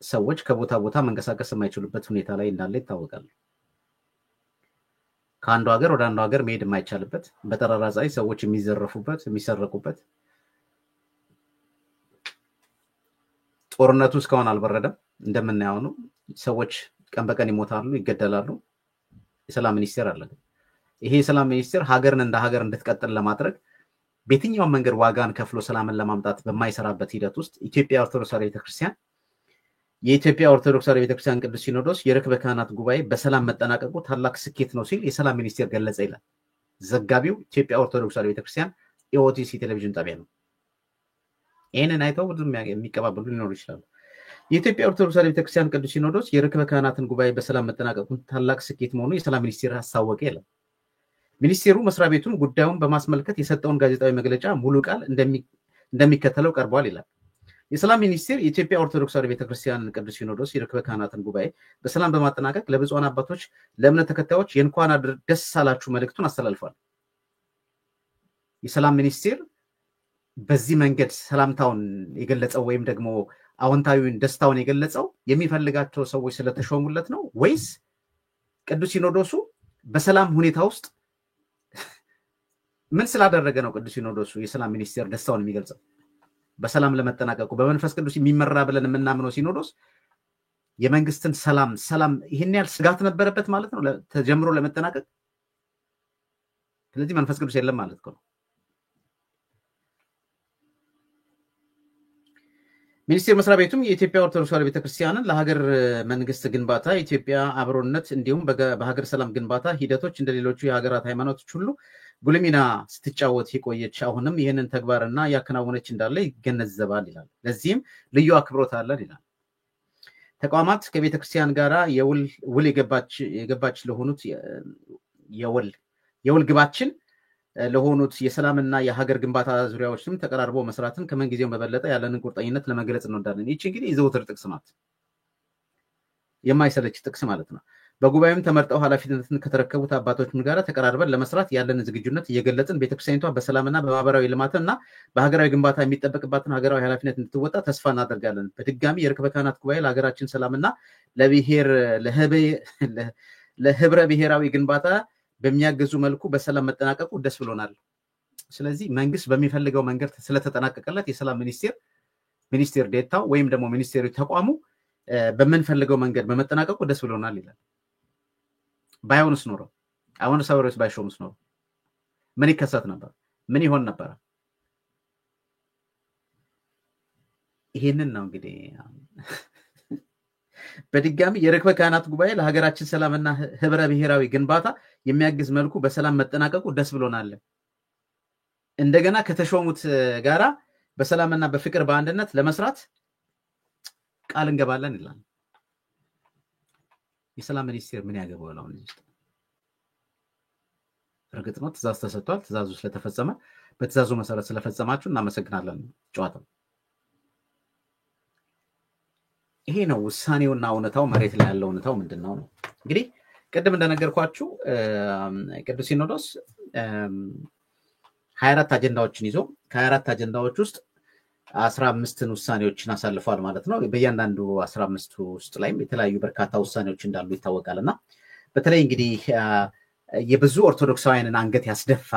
ሰዎች ከቦታ ቦታ መንቀሳቀስ የማይችሉበት ሁኔታ ላይ እንዳለ ይታወቃል። ከአንዱ ሀገር ወደ አንዱ ሀገር መሄድ የማይቻልበት፣ በጠራራ ፀሐይ ሰዎች የሚዘረፉበት፣ የሚሰረቁበት፣ ጦርነቱ እስካሁን አልበረደም። እንደምናየው ነው። ሰዎች ቀን በቀን ይሞታሉ፣ ይገደላሉ። የሰላም ሚኒስቴር አለ። ይሄ የሰላም ሚኒስቴር ሀገርን እንደ ሀገር እንድትቀጥል ለማድረግ በየትኛውም መንገድ ዋጋን ከፍሎ ሰላምን ለማምጣት በማይሰራበት ሂደት ውስጥ ኢትዮጵያ ኦርቶዶክስ ቤተክርስቲያን የኢትዮጵያ ኦርቶዶክስ ቤተክርስቲያን ቅዱስ ሲኖዶስ የርክበ ካህናት ጉባኤ በሰላም መጠናቀቁ ታላቅ ስኬት ነው ሲል የሰላም ሚኒስቴር ገለጸ ይላል። ዘጋቢው ኢትዮጵያ ኦርቶዶክስ ቤተክርስቲያን ኢኦቲሲ ቴሌቪዥን ጣቢያ ነው። ይህንን አይተው ብዙ የሚቀባበሉ ሊኖሩ ይችላሉ። የኢትዮጵያ ኦርቶዶክስ ቤተክርስቲያን ቅዱስ ሲኖዶስ የርክበ ካህናትን ጉባኤ በሰላም መጠናቀቁን ታላቅ ስኬት መሆኑ የሰላም ሚኒስቴር አስታወቀ ይላል። ሚኒስቴሩ መስሪያ ቤቱን ጉዳዩን በማስመልከት የሰጠውን ጋዜጣዊ መግለጫ ሙሉ ቃል እንደሚከተለው ቀርቧል ይላል። የሰላም ሚኒስቴር የኢትዮጵያ ኦርቶዶክስ ቤተክርስቲያን ቅዱስ ሲኖዶስ የርክበ ካህናትን ጉባኤ በሰላም በማጠናቀቅ ለብፁዓን አባቶች፣ ለእምነት ተከታዮች የእንኳን ደስ አላችሁ መልእክቱን አስተላልፏል። የሰላም ሚኒስቴር በዚህ መንገድ ሰላምታውን የገለጸው ወይም ደግሞ አዎንታዊውን ደስታውን የገለጸው የሚፈልጋቸው ሰዎች ስለተሾሙለት ነው ወይስ ቅዱስ ሲኖዶሱ በሰላም ሁኔታ ውስጥ ምን ስላደረገ ነው? ቅዱስ ሲኖዶሱ የሰላም ሚኒስቴር ደስታውን የሚገልጸው በሰላም ለመጠናቀቁ በመንፈስ ቅዱስ የሚመራ ብለን የምናምነው ሲኖዶስ የመንግስትን ሰላም ይሄን ያህል ስጋት ነበረበት ማለት ነው ተጀምሮ ለመጠናቀቅ። ስለዚህ መንፈስ ቅዱስ የለም ማለት ነው። ሚኒስቴር መስሪያ ቤቱም የኢትዮጵያ ኦርቶዶክስ ቤተክርስቲያንን ለሀገር መንግስት ግንባታ፣ ኢትዮጵያ አብሮነት እንዲሁም በሀገር ሰላም ግንባታ ሂደቶች እንደሌሎቹ የሀገራት ሃይማኖቶች ሁሉ ጉልህ ሚና ስትጫወት የቆየች አሁንም ይህንን ተግባርና ያከናወነች እንዳለ ይገነዘባል ይላል። ለዚህም ልዩ አክብሮት አለን ይላል። ተቋማት ከቤተክርስቲያን ጋራ የውል የገባች ለሆኑት የውል ግባችን ለሆኑት የሰላምና የሀገር ግንባታ ዙሪያዎችም ተቀራርቦ መስራትን ከመንጊዜው በበለጠ ያለንን ቁርጠኝነት ለመግለጽ እንወዳለን። ይህች እንግዲህ የዘውትር ጥቅስ ናት፣ የማይሰለች ጥቅስ ማለት ነው። በጉባኤም ተመርጠው ኃላፊነትን ከተረከቡት አባቶችም ጋር ተቀራርበን ለመስራት ያለን ዝግጁነት እየገለጽን ቤተክርስቲያኒቷ በሰላምና በማህበራዊ ልማትና በሀገራዊ ግንባታ የሚጠበቅባትን ሀገራዊ ኃላፊነት እንድትወጣ ተስፋ እናደርጋለን። በድጋሚ የርክበ ካህናት ጉባኤ ለሀገራችን ሰላምና ለህብረ ብሔራዊ ግንባታ በሚያገዙ መልኩ በሰላም መጠናቀቁ ደስ ብሎናል። ስለዚህ መንግስት በሚፈልገው መንገድ ስለተጠናቀቀለት የሰላም ሚኒስቴር ዴታው ወይም ደግሞ ሚኒስቴሩ ተቋሙ በመንፈልገው መንገድ በመጠናቀቁ ደስ ብሎናል ይላል። ባይሆንስ ኖሮ አሁን ሳውረስ ባይሾምስ ኖሮ ምን ይከሰት ነበር? ምን ይሆን ነበር? ይሄንን ነው እንግዲህ በድጋሚ የርክበ ካህናት ጉባኤ ለሀገራችን ሰላምና ህብረ ብሔራዊ ግንባታ የሚያግዝ መልኩ በሰላም መጠናቀቁ ደስ ብሎናል። እንደገና ከተሾሙት ጋራ በሰላምና በፍቅር በአንድነት ለመስራት ቃል እንገባለን ይላል። የሰላም ሚኒስቴር ምን ያገባዋል? አሁን እዚህ እርግጥ ነው ትእዛዝ ተሰጥቷል። ትእዛዙ ስለተፈጸመ በትእዛዙ መሰረት ስለፈጸማችሁ እናመሰግናለን። ጨዋታው ይሄ ነው። ውሳኔውና እውነታው መሬት ላይ ያለው እውነታው ምንድነው ነው? እንግዲህ ቅድም እንደነገርኳችሁ ቅዱስ ሲኖዶስ 24 አጀንዳዎችን ይዞ ከ24 አጀንዳዎች ውስጥ 15 ውሳኔዎችን አሳልፏል ማለት ነው። በእያንዳንዱ 15 ውስጥ ላይም የተለያዩ በርካታ ውሳኔዎች እንዳሉ ይታወቃልና በተለይ እንግዲህ የብዙ ኦርቶዶክሳውያንን አንገት ያስደፋ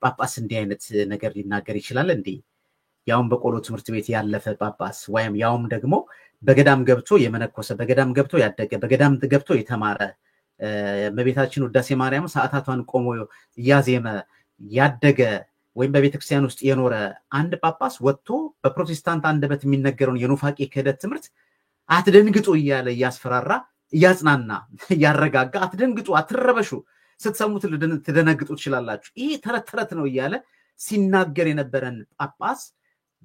ጳጳስ እንዲህ አይነት ነገር ሊናገር ይችላል እንዴ? ያውም በቆሎ ትምህርት ቤት ያለፈ ጳጳስ ወይም ያውም ደግሞ በገዳም ገብቶ የመነኮሰ በገዳም ገብቶ ያደገ በገዳም ገብቶ የተማረ በቤታችን ውዳሴ ማርያም ሰዓታቷን ቆሞ ያዜመ ያደገ ወይም በቤተክርስቲያን ውስጥ የኖረ አንድ ጳጳስ ወጥቶ በፕሮቴስታንት አንደበት የሚነገረውን የኑፋቄ ክህደት ትምህርት አትደንግጡ እያለ እያስፈራራ እያጽናና እያረጋጋ አትደንግጡ አትረበሹ ስትሰሙት ትደነግጡ ትችላላችሁ ይሄ ተረት ነው እያለ ሲናገር የነበረን ጳጳስ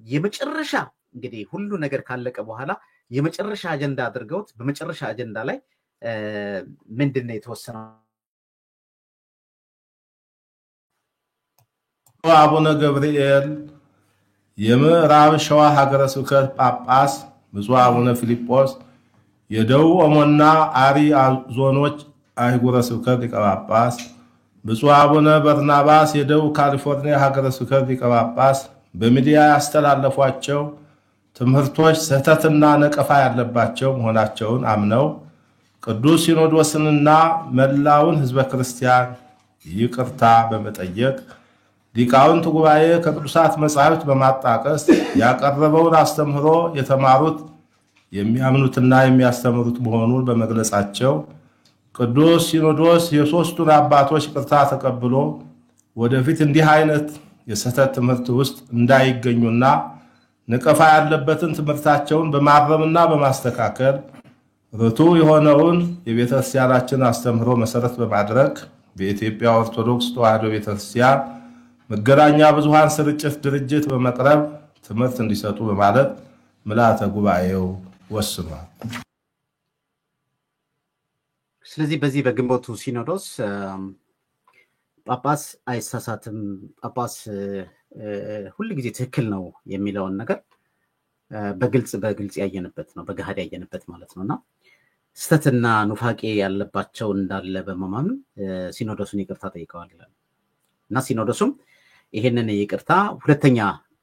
የመጨረሻ እንግዲህ ሁሉ ነገር ካለቀ በኋላ የመጨረሻ አጀንዳ አድርገውት በመጨረሻ አጀንዳ ላይ ምንድነው የተወሰነው? አቡነ ገብርኤል የምዕራብ ሸዋ ሀገረ ስብከት ጳጳስ፣ ብፁዕ አቡነ ፊልጶስ የደቡብ ኦሞና አሪ ዞኖች አህጉረ ስብከት ሊቀ ጳጳስ፣ ብፁዕ አቡነ በርናባስ የደቡብ ካሊፎርኒያ ሀገረ ስብከት ሊቀ ጳጳስ በሚዲያ ያስተላለፏቸው ትምህርቶች ስህተትና ነቀፋ ያለባቸው መሆናቸውን አምነው ቅዱስ ሲኖዶስንና መላውን ህዝበ ክርስቲያን ይቅርታ በመጠየቅ ሊቃውንት ጉባኤ ከቅዱሳት መጻሕፍት በማጣቀስ ያቀረበውን አስተምህሮ የተማሩት የሚያምኑትና የሚያስተምሩት መሆኑን በመግለጻቸው ቅዱስ ሲኖዶስ የሶስቱን አባቶች ይቅርታ ተቀብሎ ወደፊት እንዲህ አይነት የስህተት ትምህርት ውስጥ እንዳይገኙና ነቀፋ ያለበትን ትምህርታቸውን በማረምና በማስተካከል ርቱዕ የሆነውን የቤተክርስቲያናችን አስተምህሮ መሰረት በማድረግ በኢትዮጵያ ኦርቶዶክስ ተዋሕዶ ቤተክርስቲያን መገናኛ ብዙሃን ስርጭት ድርጅት በመቅረብ ትምህርት እንዲሰጡ በማለት ምልዓተ ጉባኤው ወስኗል። ስለዚህ በዚህ በግንቦቱ ሲኖዶስ ጳጳስ አይሳሳትም፣ ጳጳስ ሁሉ ጊዜ ትክክል ነው የሚለውን ነገር በግልጽ ያየንበት ነው፣ በገሃድ ያየንበት ማለት ነውና ስተትና ኑፋቄ ያለባቸው እንዳለ በመማመን ሲኖዶሱን ይቅርታ ጠይቀዋል ይላል እና ሲኖዶሱም ይሄንን ይቅርታ ሁለተኛ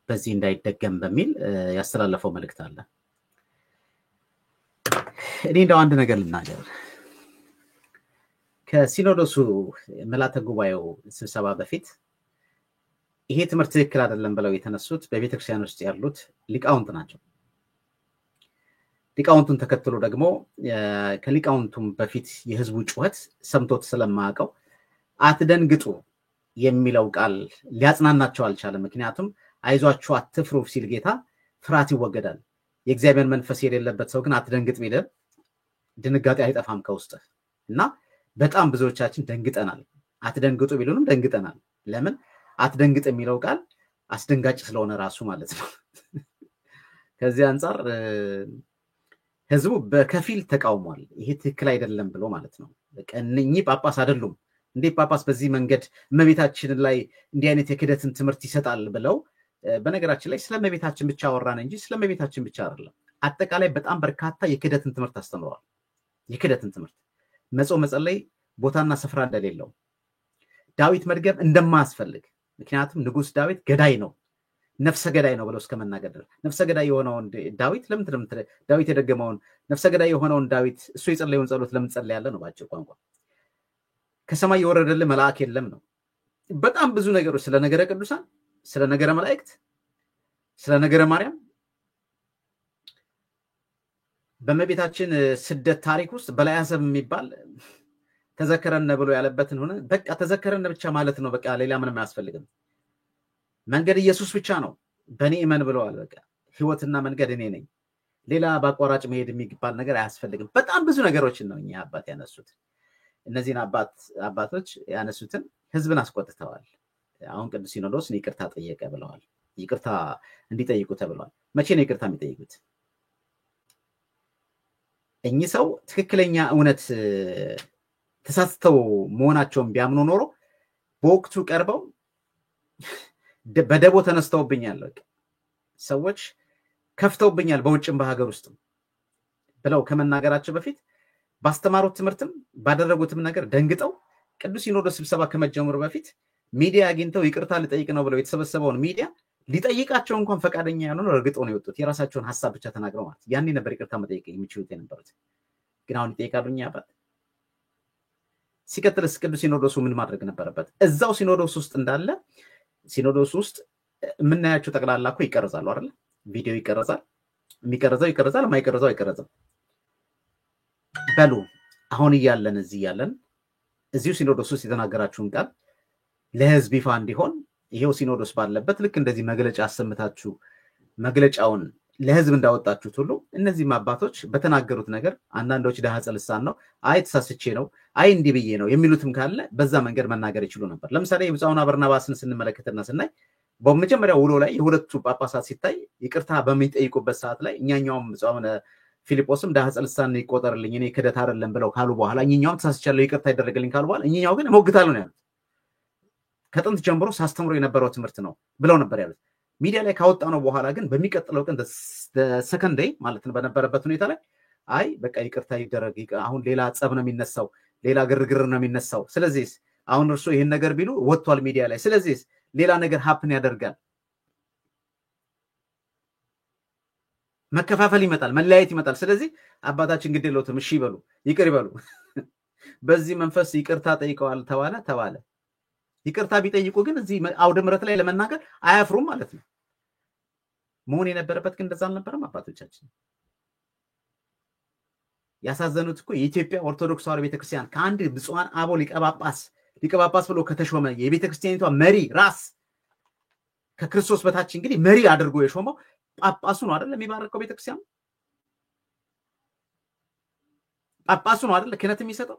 በዚህ እንዳይደገም በሚል ያስተላለፈው መልእክት አለ። እኔ እንደው አንድ ነገር ልናገር። ከሲኖዶሱ ምልዓተ ጉባኤው ስብሰባ በፊት ይሄ ትምህርት ትክክል አይደለም ብለው የተነሱት በቤተክርስቲያን ውስጥ ያሉት ሊቃውንት ናቸው። ሊቃውንቱን ተከትሎ ደግሞ ከሊቃውንቱም በፊት የህዝቡ ጩኸት ሰምቶት ስለማያውቀው አትደንግጡ የሚለው ቃል ሊያጽናናቸው አልቻለም። ምክንያቱም አይዟችሁ አትፍሩ ሲል ጌታ ፍርሃት ይወገዳል። የእግዚአብሔር መንፈስ የሌለበት ሰው ግን አትደንግጥ ቢል ድንጋጤ አይጠፋም ከውስጥ እና በጣም ብዙዎቻችን ደንግጠናል። አትደንግጡ ቢሉንም ደንግጠናል። ለምን? አትደንግጥ የሚለው ቃል አስደንጋጭ ስለሆነ ራሱ ማለት ነው። ከዚህ አንፃር ህዝቡ በከፊል ተቃውሟል። ይሄ ትክክል አይደለም ብሎ ማለት ነው። እነኚህ ጳጳስ አይደሉም እንዴ ጳጳስ በዚህ መንገድ እመቤታችን ላይ እንዲህ አይነት የክህደትን ትምህርት ይሰጣል ብለው በነገራችን ላይ ስለእመቤታችን ብቻ አወራን እንጂ ስለእመቤታችን ብቻ አይደለም። አጠቃላይ በጣም በርካታ የክህደትን ትምህርት አስተምረዋል። የክህደትን ትምህርት መጾም መጸለይ ቦታና ስፍራ እንደሌለው፣ ዳዊት መድገም እንደማያስፈልግ፣ ምክንያቱም ንጉስ ዳዊት ገዳይ ነው ነፍሰ ገዳይ ነው ብለው እስከመናገር ድረስ ነፍሰ ገዳይ የሆነውን ዳዊት ለምን ዳዊት የደገመውን ነፍሰ ገዳይ የሆነውን ዳዊት እሱ የጸለየውን ጸሎት ለምን ጸለያለ ነው ባጭር ቋንቋ። ከሰማይ የወረደልህ መልአክ የለም ነው። በጣም ብዙ ነገሮች ስለ ነገረ ቅዱሳን፣ ስለ ነገረ መላእክት፣ ስለ ነገረ ማርያም በመቤታችን ስደት ታሪክ ውስጥ በላያሰብ የሚባል ተዘከረነ ብሎ ያለበትን ሆነ በቃ ተዘከረነ ብቻ ማለት ነው። በቃ ሌላ ምንም አያስፈልግም። መንገድ ኢየሱስ ብቻ ነው። በእኔ እመን ብለዋል። በቃ ህይወትና መንገድ እኔ ነኝ። ሌላ በአቋራጭ መሄድ የሚባል ነገር አያስፈልግም። በጣም ብዙ ነገሮችን ነው እኛ አባት ያነሱት። እነዚህን አባቶች ያነሱትን ህዝብን አስቆጥተዋል። አሁን ቅዱስ ሲኖዶስ ይቅርታ ጠየቀ ብለዋል። ይቅርታ እንዲጠይቁ ተብለዋል። መቼ ነው ይቅርታ የሚጠይቁት? እኚህ ሰው ትክክለኛ እውነት ተሳስተው መሆናቸውን ቢያምኑ ኖሮ በወቅቱ ቀርበው በደቦ ተነስተውብኛል፣ ሰዎች ከፍተውብኛል በውጭም በሀገር ውስጥም ብለው ከመናገራቸው በፊት ባስተማሩት ትምህርትም ባደረጉትም ነገር ደንግጠው ቅዱስ ሲኖዶስ ስብሰባ ከመጀመሩ በፊት ሚዲያ አግኝተው ይቅርታ ልጠይቅ ነው ብለው የተሰበሰበውን ሚዲያ ሊጠይቃቸው እንኳን ፈቃደኛ ያልሆኑ እርግጠው ነው የወጡት። የራሳቸውን ሐሳብ ብቻ ተናግረው ማለት ያኔ ነበር ይቅርታ መጠየቅ የሚችሉት የነበሩት። ግን አሁን ይጠይቃሉ እኛ አባት። ሲቀጥልስ ቅዱስ ሲኖዶሱ ምን ማድረግ ነበረበት? እዛው ሲኖዶስ ውስጥ እንዳለ ሲኖዶስ ውስጥ የምናያቸው ጠቅላላ እኮ ይቀርጻሉ አይደል? ቪዲዮ ይቀርጻል፣ የሚቀርጸው ይቀርጻል፣ የማይቀርጸው አይቀርጽም። በሉ አሁን እዚሁ ሲኖዶስ ውስጥ የተናገራችሁን ቃል ለህዝብ ይፋ እንዲሆን ይሄው ሲኖዶስ ባለበት ልክ እንደዚህ መግለጫ አሰምታችሁ መግለጫውን ለህዝብ እንዳወጣችሁት ሁሉ እነዚህም አባቶች በተናገሩት ነገር አንዳንዶች ደሃ ልሳን ነው፣ አይ ተሳስቼ ነው፣ አይ እንዲህ ብዬ ነው የሚሉትም ካለ በዛ መንገድ መናገር ይችሉ ነበር። ለምሳሌ ብፁዕ በርናባስን ስንመለከትና ስናይ በመጀመሪያው ውሎ ላይ የሁለቱ ጳጳሳት ሲታይ ይቅርታ በሚጠይቁበት ሰዓት ላይ እኛኛውም ብፁዕ ፊልጶስም ደሃ ልሳን ይቆጠርልኝ እኔ ክደት አይደለም ብለው ካሉ በኋላ እኛኛውም ተሳስቻለሁ ይቅርታ ይደረግልኝ ካሉ በኋላ እኛኛው ግን እሞግታለሁ ነው ያሉት። ከጥንት ጀምሮ ሳስተምሮ የነበረው ትምህርት ነው ብለው ነበር ያሉት። ሚዲያ ላይ ካወጣ ነው በኋላ ግን በሚቀጥለው ቀን ሰከንድ ዴይ ማለት ነው በነበረበት ሁኔታ ላይ አይ በቃ ይቅርታ ይደረግ፣ አሁን ሌላ ጸብ ነው የሚነሳው፣ ሌላ ግርግር ነው የሚነሳው። ስለዚህ አሁን እርሱ ይሄን ነገር ቢሉ ወጥቷል ሚዲያ ላይ፣ ስለዚህ ሌላ ነገር ሀፕን ያደርጋል፣ መከፋፈል ይመጣል፣ መለያየት ይመጣል። ስለዚህ አባታችን ግድ የለውም እሺ ይበሉ፣ ይቅር ይበሉ። በዚህ መንፈስ ይቅርታ ጠይቀዋል ተባለ። ይቅርታ ቢጠይቁ ግን እዚህ አውደ ምሕረት ላይ ለመናገር አያፍሩም ማለት ነው። መሆን የነበረበት ግን እንደዛ አልነበረም። አባቶቻችን ያሳዘኑት እኮ የኢትዮጵያ ኦርቶዶክስ ተዋሕዶ ቤተክርስቲያን ከአንድ ብፁዓን አበው ሊቀ ጳጳስ ብሎ ከተሾመ የቤተክርስቲያኒቷ መሪ ራስ ከክርስቶስ በታች እንግዲህ መሪ አድርጎ የሾመው ጳጳሱ ነው አይደል? የሚባረከው ቤተክርስቲያን ጳጳሱ ነው አይደል? ክህነት የሚሰጠው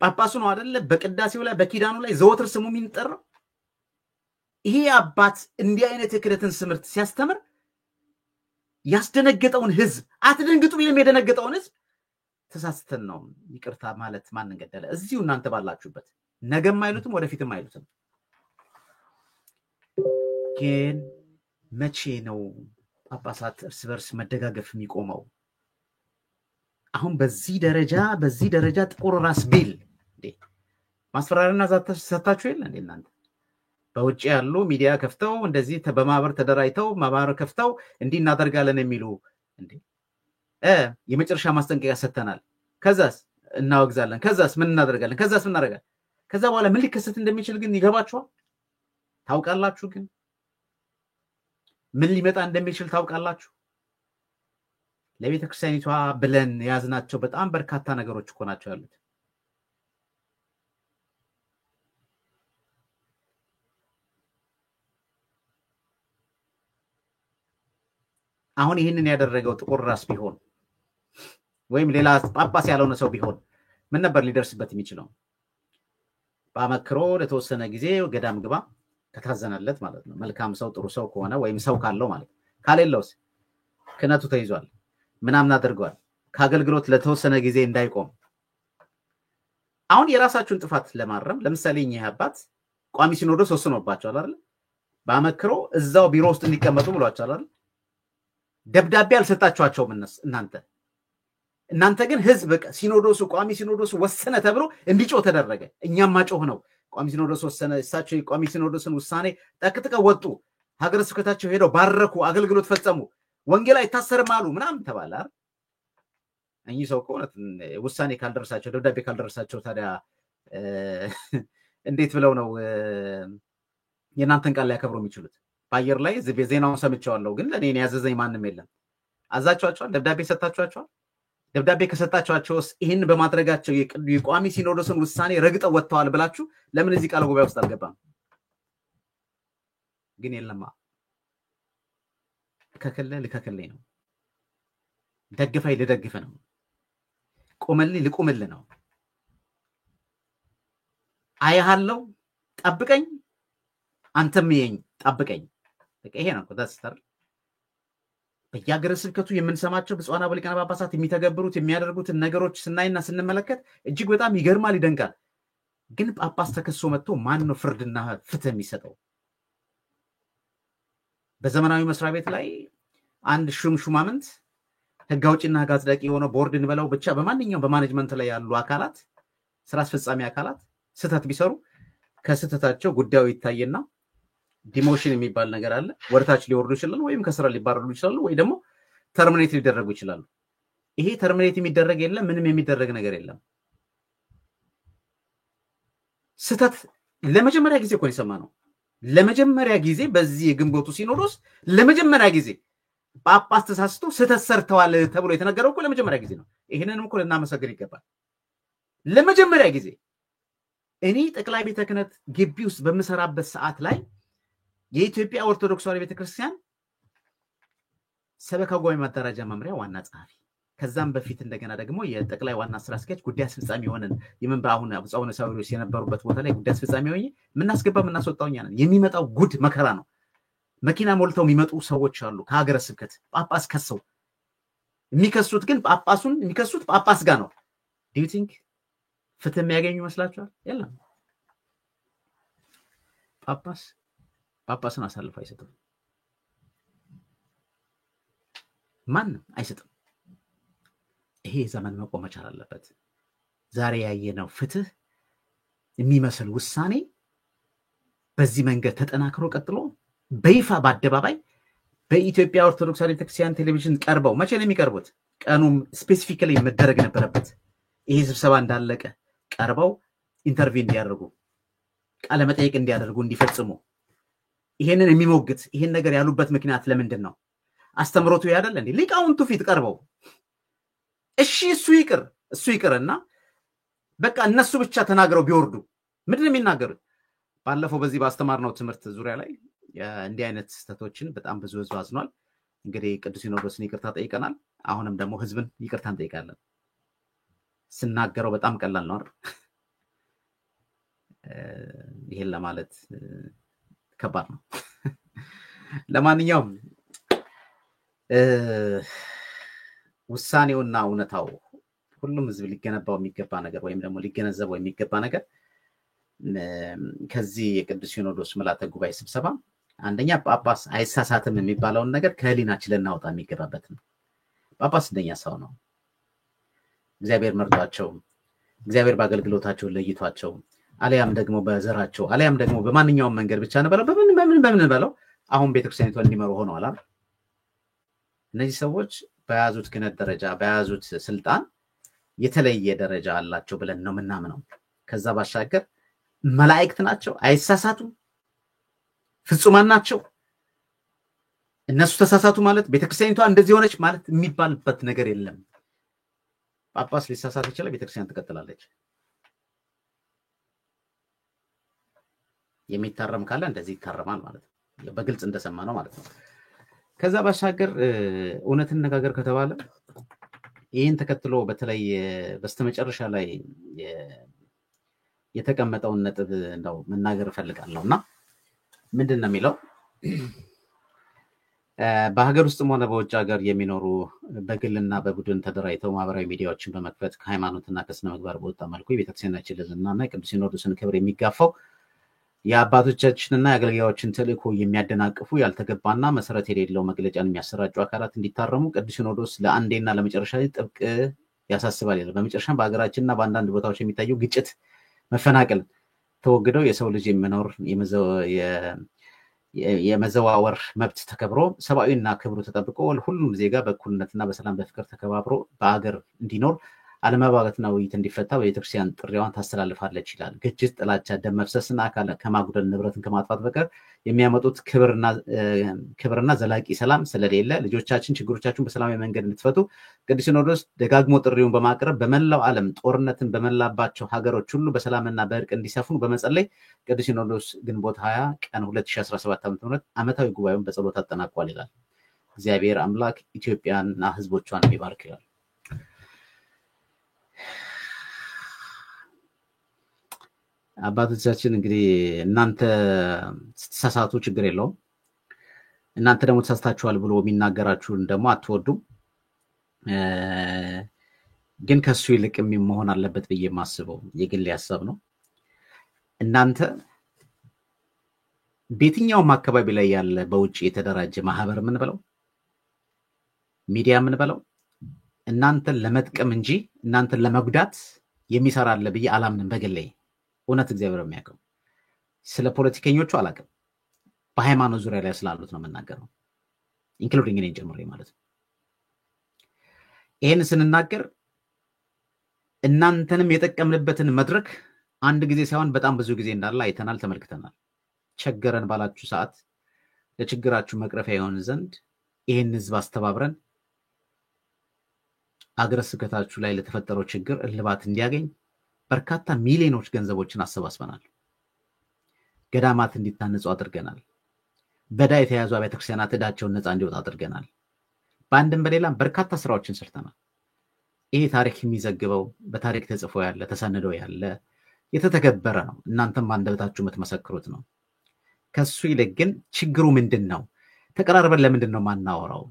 ጳጳሱ ነው አይደለ? በቅዳሴው ላይ በኪዳኑ ላይ ዘወትር ስሙ የሚጠራው ይሄ አባት እንዲህ አይነት የክህነትን ትምህርት ሲያስተምር ያስደነገጠውን ህዝብ አትደንግጡ ቢልም የደነገጠውን ህዝብ ተሳስተን ነው ይቅርታ ማለት ማንን ገደለ? እዚሁ እናንተ ባላችሁበት ነገም አይሉትም ወደፊትም አይሉትም። ግን መቼ ነው ጳጳሳት እርስ በርስ መደጋገፍ የሚቆመው? አሁን በዚህ ደረጃ ጥቁር ራስ ቢል ማስፈራሪያና ሰታችሁ የለ እንዴ እናንተ? በውጭ ያሉ ሚዲያ ከፍተው እንደዚህ በማህበር ተደራጅተው ማህበር ከፍተው እንዲህ እናደርጋለን የሚሉ እንዴ የመጨረሻ ማስጠንቀቂያ ሰተናል፣ ከዛስ እናወግዛለን፣ ከዛስ ምን እናደርጋለን፣ ከዛስ ምን እናደርጋለን። ከዛ በኋላ ምን ሊከሰት እንደሚችል ግን ይገባችኋል? ታውቃላችሁ? ግን ምን ሊመጣ እንደሚችል ታውቃላችሁ? ለቤተክርስቲያኒቷ ብለን የያዝናቸው በጣም በርካታ ነገሮች እኮ ናቸው ያሉት። አሁን ይህንን ያደረገው ጥቁር ራስ ቢሆን ወይም ሌላ ጳጳስ ያልሆነ ሰው ቢሆን ምን ነበር ሊደርስበት የሚችለው? በአመክሮ ለተወሰነ ጊዜ ገዳም ግባ ከታዘነለት ማለት ነው። መልካም ሰው ጥሩ ሰው ከሆነ ወይም ሰው ካለው ማለት ካሌለውስ ክህነቱ ተይዟል ምናምን አድርገዋል። ከአገልግሎት ለተወሰነ ጊዜ እንዳይቆም አሁን የራሳችሁን ጥፋት ለማረም ለምሳሌ እኚህ አባት ቋሚ ሲኖዶስ ወስኖባቸዋል አይደል? በአመክሮ እዛው ቢሮ ውስጥ እንዲቀመጡ ብሏቸዋል አይደል? ደብዳቤ አልሰጣችኋቸውም እናንተ ግን ህዝብ ሲኖዶሱ ቋሚ ሲኖዶሱ ወሰነ ተብሎ እንዲጮህ ተደረገ። እኛም ማጮህ ነው። ቋሚ ሲኖዶስ ወሰነ፣ እሳቸው ቋሚ ሲኖዶስን ውሳኔ ጠቅጥቀው ወጡ። ሀገረ ስብከታቸው ሄደው ባረኩ፣ አገልግሎት ፈጸሙ፣ ወንጌል አይታሰርም አሉ ምናምን ተባለ። እኚህ ሰው ከሆነ ውሳኔ ካልደረሳቸው ደብዳቤ ካልደረሳቸው ታዲያ እንዴት ብለው ነው የናንተን ቃል ሊያከብሩ የሚችሉት? በአየር ላይ ዜናውን ሰምቻለሁ፣ ግን ለኔ ያዘዘኝ ማንም የለም። አዛቸዋቸዋል? ደብዳቤ ሰጣቸዋቸዋል? ደብዳቤ ከሰጣቸዋቸውስ ይህን በማድረጋቸው የቋሚ ሲኖዶስን ውሳኔ ረግጠው ወጥተዋል ብላችሁ ለምን እዚህ ቃለ ጉባኤ ውስጥ አልገባም? ግን የለማ ልከክልኝ ነው፣ ደግፈኝ ልደግፍ ነው፣ ቁምልኝ ልቁምል ነው፣ አያሃለው ጠብቀኝ፣ አንተም ይሄኝ ጠብቀኝ። ይሄ ነው ተስተር በየሀገረ ስብከቱ የምንሰማቸው ብፁዓን አበው ሊቃነ ጳጳሳት የሚተገብሩት የሚያደርጉትን ነገሮች ስናይና ስንመለከት እጅግ በጣም ይገርማል፣ ይደንቃል። ግን ጳጳስ ተከሶ መጥቶ ማን ነው ፍርድና ፍትህ የሚሰጠው? በዘመናዊ መስሪያ ቤት ላይ አንድ ሹማምንት ህግ አውጪና ህግ አጽዳቂ የሆነው ቦርድ እንበለው ብቻ በማንኛውም በማኔጅመንት ላይ ያሉ አካላት ስራ አስፈጻሚ አካላት ስህተት ቢሰሩ ከስህተታቸው ጉዳዩ ይታየና ዲሞሽን የሚባል ነገር አለ። ወደታች ሊወርዱ ይችላሉ፣ ወይም ከስራ ሊባረሩ ይችላሉ፣ ወይ ደግሞ ተርሚኔት ሊደረጉ ይችላሉ። ይሄ ተርሚኔት የሚደረግ የለም፣ ምንም የሚደረግ ነገር የለም። ስህተት ለመጀመሪያ ጊዜ እኮ የሰማነው ለመጀመሪያ ጊዜ በዚህ የግንቦቱ ሲኖዶስ ለመጀመሪያ ጊዜ ጳጳስ ተሳስቶ ስህተት ሰርተዋል ተብሎ የተነገረው እኮ ለመጀመሪያ ጊዜ ነው። ይሄንንም እኮ ልናመሰግን ይገባል። ለመጀመሪያ ጊዜ እኔ ጠቅላይ ቤተ ክህነት ግቢ ውስጥ በምሰራበት ሰዓት ላይ የኢትዮጵያ ኦርቶዶክስ ተዋሕዶ ቤተክርስቲያን ሰበካ ጉባኤ ማደራጃ መምሪያ ዋና ጸሐፊ፣ ከዛም በፊት እንደገና ደግሞ የጠቅላይ ዋና ስራ አስኪያጅ ጉዳይ አስፈጻሚ ሆነን የመንበር አሁን አቡነ ሳዊሮስ የነበሩበት ቦታ ላይ ጉዳይ አስፈጻሚ ሆኜ የምናስገባ የምናስወጣው እኛ ነን። የሚመጣው ጉድ መከራ ነው። መኪና ሞልተው የሚመጡ ሰዎች አሉ ከሀገረ ስብከት ጳጳስ ከሰው የሚከሱት ግን ጳጳሱን የሚከሱት ጳጳስ ጋር ነው። ዱ ዩ ቲንክ ፍትህ የሚያገኙ ይመስላችኋል? የለም። ጳጳስን አሳልፎ አይሰጥም፣ ማንም አይሰጥም። ይሄ ዘመን መቆም መቻል አለበት። ዛሬ ያየነው ፍትህ የሚመስል ውሳኔ በዚህ መንገድ ተጠናክሮ ቀጥሎ በይፋ በአደባባይ በኢትዮጵያ ኦርቶዶክስ ቤተክርስቲያን ቴሌቪዥን ቀርበው መቼ ነው የሚቀርቡት? ቀኑም ስፔሲፊካሊ መደረግ ነበረበት። ይሄ ስብሰባ እንዳለቀ ቀርበው ኢንተርቪው እንዲያደርጉ ቃለ መጠይቅ እንዲያደርጉ እንዲፈጽሙ ይሄንን የሚሞግት ይሄን ነገር ያሉበት ምክንያት ለምንድን ነው? አስተምሮቱ ያደለ እንዴ? ሊቃውንቱ ፊት ቀርበው እሺ እሱ ይቅርና በቃ እነሱ ብቻ ተናግረው ቢወርዱ ምንድን ነው የሚናገሩት? ባለፈው በዚህ ባስተማርነው ትምህርት ዙሪያ ላይ እንዲህ አይነት ስህተቶችን በጣም ብዙ ህዝብ አዝኗል። እንግዲህ ቅዱስ ሲኖዶስን ይቅርታ ጠይቀናል። አሁንም ደግሞ ህዝብን ይቅርታ እንጠይቃለን። ስናገረው በጣም ቀላል ነው አይደል? ይሄን ለማለት ከባድ ነው። ለማንኛውም ውሳኔውና እውነታው ሁሉም ህዝብ ሊገነባው የሚገባ ነገር ወይም ደግሞ ሊገነዘበው የሚገባ ነገር ከዚህ የቅዱስ ሲኖዶስ ምልዓተ ጉባኤ ስብሰባ አንደኛ ጳጳስ አይሳሳትም የሚባለውን ነገር ከህሊናችን ልናወጣ የሚገባበት ነው። ጳጳስ እንደኛ ሰው ነው። እግዚአብሔር መርጧቸው፣ እግዚአብሔር በአገልግሎታቸው ለይቷቸው፣ አሊያም ደግሞ በዘራቸው አሊያም ደግሞ በማንኛውም መንገድ ብቻ ነው በምን በለው አሁን ቤተክርስቲያኒቷን እንዲመሩ ሆነዋል አይደል? እነዚህ ሰዎች በያዙት ክህነት ደረጃ በያዙት ስልጣን የተለየ ደረጃ አላቸው ብለን ነው የምናምነው። ከዛ ባሻገር መላእክት ናቸው፣ አይሳሳቱም፣ ፍጹማን ናቸው። እነሱ ተሳሳቱ ማለት ቤተክርስቲያኒቷ እንደዚህ ሆነች ማለት የሚባልበት ነገር የለም። ጳጳስ ሊሳሳት ይችላል፣ ቤተክርስቲያን ትቀጥላለች። የሚታረም ካለ እንደዚህ ይታረማል ማለት ነው። በግልጽ እንደሰማ ነው ማለት ነው። ከዛ ባሻገር እውነትን ነጋገር ከተባለ ይህን ተከትሎ በተለይ በስተመጨረሻ ላይ የተቀመጠውን ነጥብ እንደው መናገር እፈልጋለሁ እና ምንድን ነው የሚለው በሀገር ውስጥም ሆነ በውጭ ሀገር የሚኖሩ በግልና በቡድን ተደራጅተው ማህበራዊ ሚዲያዎችን በመክፈት ከሃይማኖትና ከስነ ምግባር በወጣ መልኩ የቤተክርስቲያናችን ልዕልናና የቅዱስ ሲኖዶስን ክብር የሚጋፋው የአባቶቻችንና የአገልጋዮችን ተልእኮ የሚያደናቅፉ ያልተገባና መሰረት የሌለው መግለጫን የሚያሰራጩ አካላት እንዲታረሙ ቅዱስ ሲኖዶስ ለአንዴና ለመጨረሻ ጥብቅ ያሳስባል ይላል። በመጨረሻም በሀገራችንና በአንዳንድ ቦታዎች የሚታየው ግጭት፣ መፈናቀል ተወግደው የሰው ልጅ የመኖር የመዘዋወር መብት ተከብሮ ሰብአዊና ክብሩ ተጠብቆ ሁሉም ዜጋ በእኩልነትና በሰላም በፍቅር ተከባብሮ በአገር እንዲኖር አለመባባትና ውይይት እንዲፈታ በቤተክርስቲያን ጥሪዋን ታስተላልፋለች ይላል። ግጭት፣ ጥላቻ፣ ደም መፍሰስና አካል ከማጉደል ንብረትን ከማጥፋት በቀር የሚያመጡት ክብርና ዘላቂ ሰላም ስለሌለ ልጆቻችን ችግሮቻችሁን በሰላማዊ መንገድ እንድትፈቱ ቅዱስ ሲኖዶስ ደጋግሞ ጥሪውን በማቅረብ በመላው ዓለም ጦርነትን በመላባቸው ሀገሮች ሁሉ በሰላምና በእርቅ እንዲሰፍኑ በመጸለይ ቅዱስ ሲኖዶስ ግንቦት 20 ቀን 2017 ዓ.ም ዓመታዊ ጉባኤውን በጸሎት አጠናቋል ይላል። እግዚአብሔር አምላክ ኢትዮጵያንና ሕዝቦቿን ይባርክ ይላል። አባቶቻችን እንግዲህ እናንተ ስትሳሳቱ ችግር የለውም፣ እናንተ ደግሞ ተሳስታችኋል ብሎ የሚናገራችሁን ደግሞ አትወዱም። ግን ከሱ ይልቅ መሆን አለበት ብዬ የማስበው የግል ሀሳብ ነው። እናንተ በየትኛውም አካባቢ ላይ ያለ በውጭ የተደራጀ ማህበር ምን በለው ሚዲያ ምን በለው እናንተን ለመጥቀም እንጂ እናንተን ለመጉዳት የሚሰራ አለ ብዬ አላምንም በግሌ። እውነት እግዚአብሔር የሚያውቀው ስለ ፖለቲከኞቹ አላውቅም። በሃይማኖት ዙሪያ ላይ ስላሉት ነው የምናገረው፣ ኢንክሉዲንግ እኔን ጨምሬ ማለት ነው። ይሄን ስንናገር እናንተንም የጠቀምንበትን መድረክ አንድ ጊዜ ሳይሆን በጣም ብዙ ጊዜ እንዳለ አይተናል፣ ተመልክተናል። ቸገረን ባላችሁ ሰዓት ለችግራችሁ መቅረፊያ ይሆን ዘንድ ይሄን ህዝብ አስተባብረን አገረ ስብከታችሁ ላይ ለተፈጠረው ችግር እልባት እንዲያገኝ በርካታ ሚሊዮኖች ገንዘቦችን አሰባስበናል። ገዳማት እንዲታነጹ አድርገናል። በዕዳ የተያዙ አብያተ ክርስቲያናት ዕዳቸውን ነፃ እንዲወጣ አድርገናል። በአንድም በሌላም በርካታ ስራዎችን ሰርተናል። ይሄ ታሪክ የሚዘግበው በታሪክ ተጽፎ ያለ ተሰንዶ ያለ የተተገበረ ነው። እናንተም በአንደበታችሁ የምትመሰክሩት ነው። ከሱ ይልቅ ግን ችግሩ ምንድን ነው? ተቀራርበን ለምንድን ነው ማናወራው?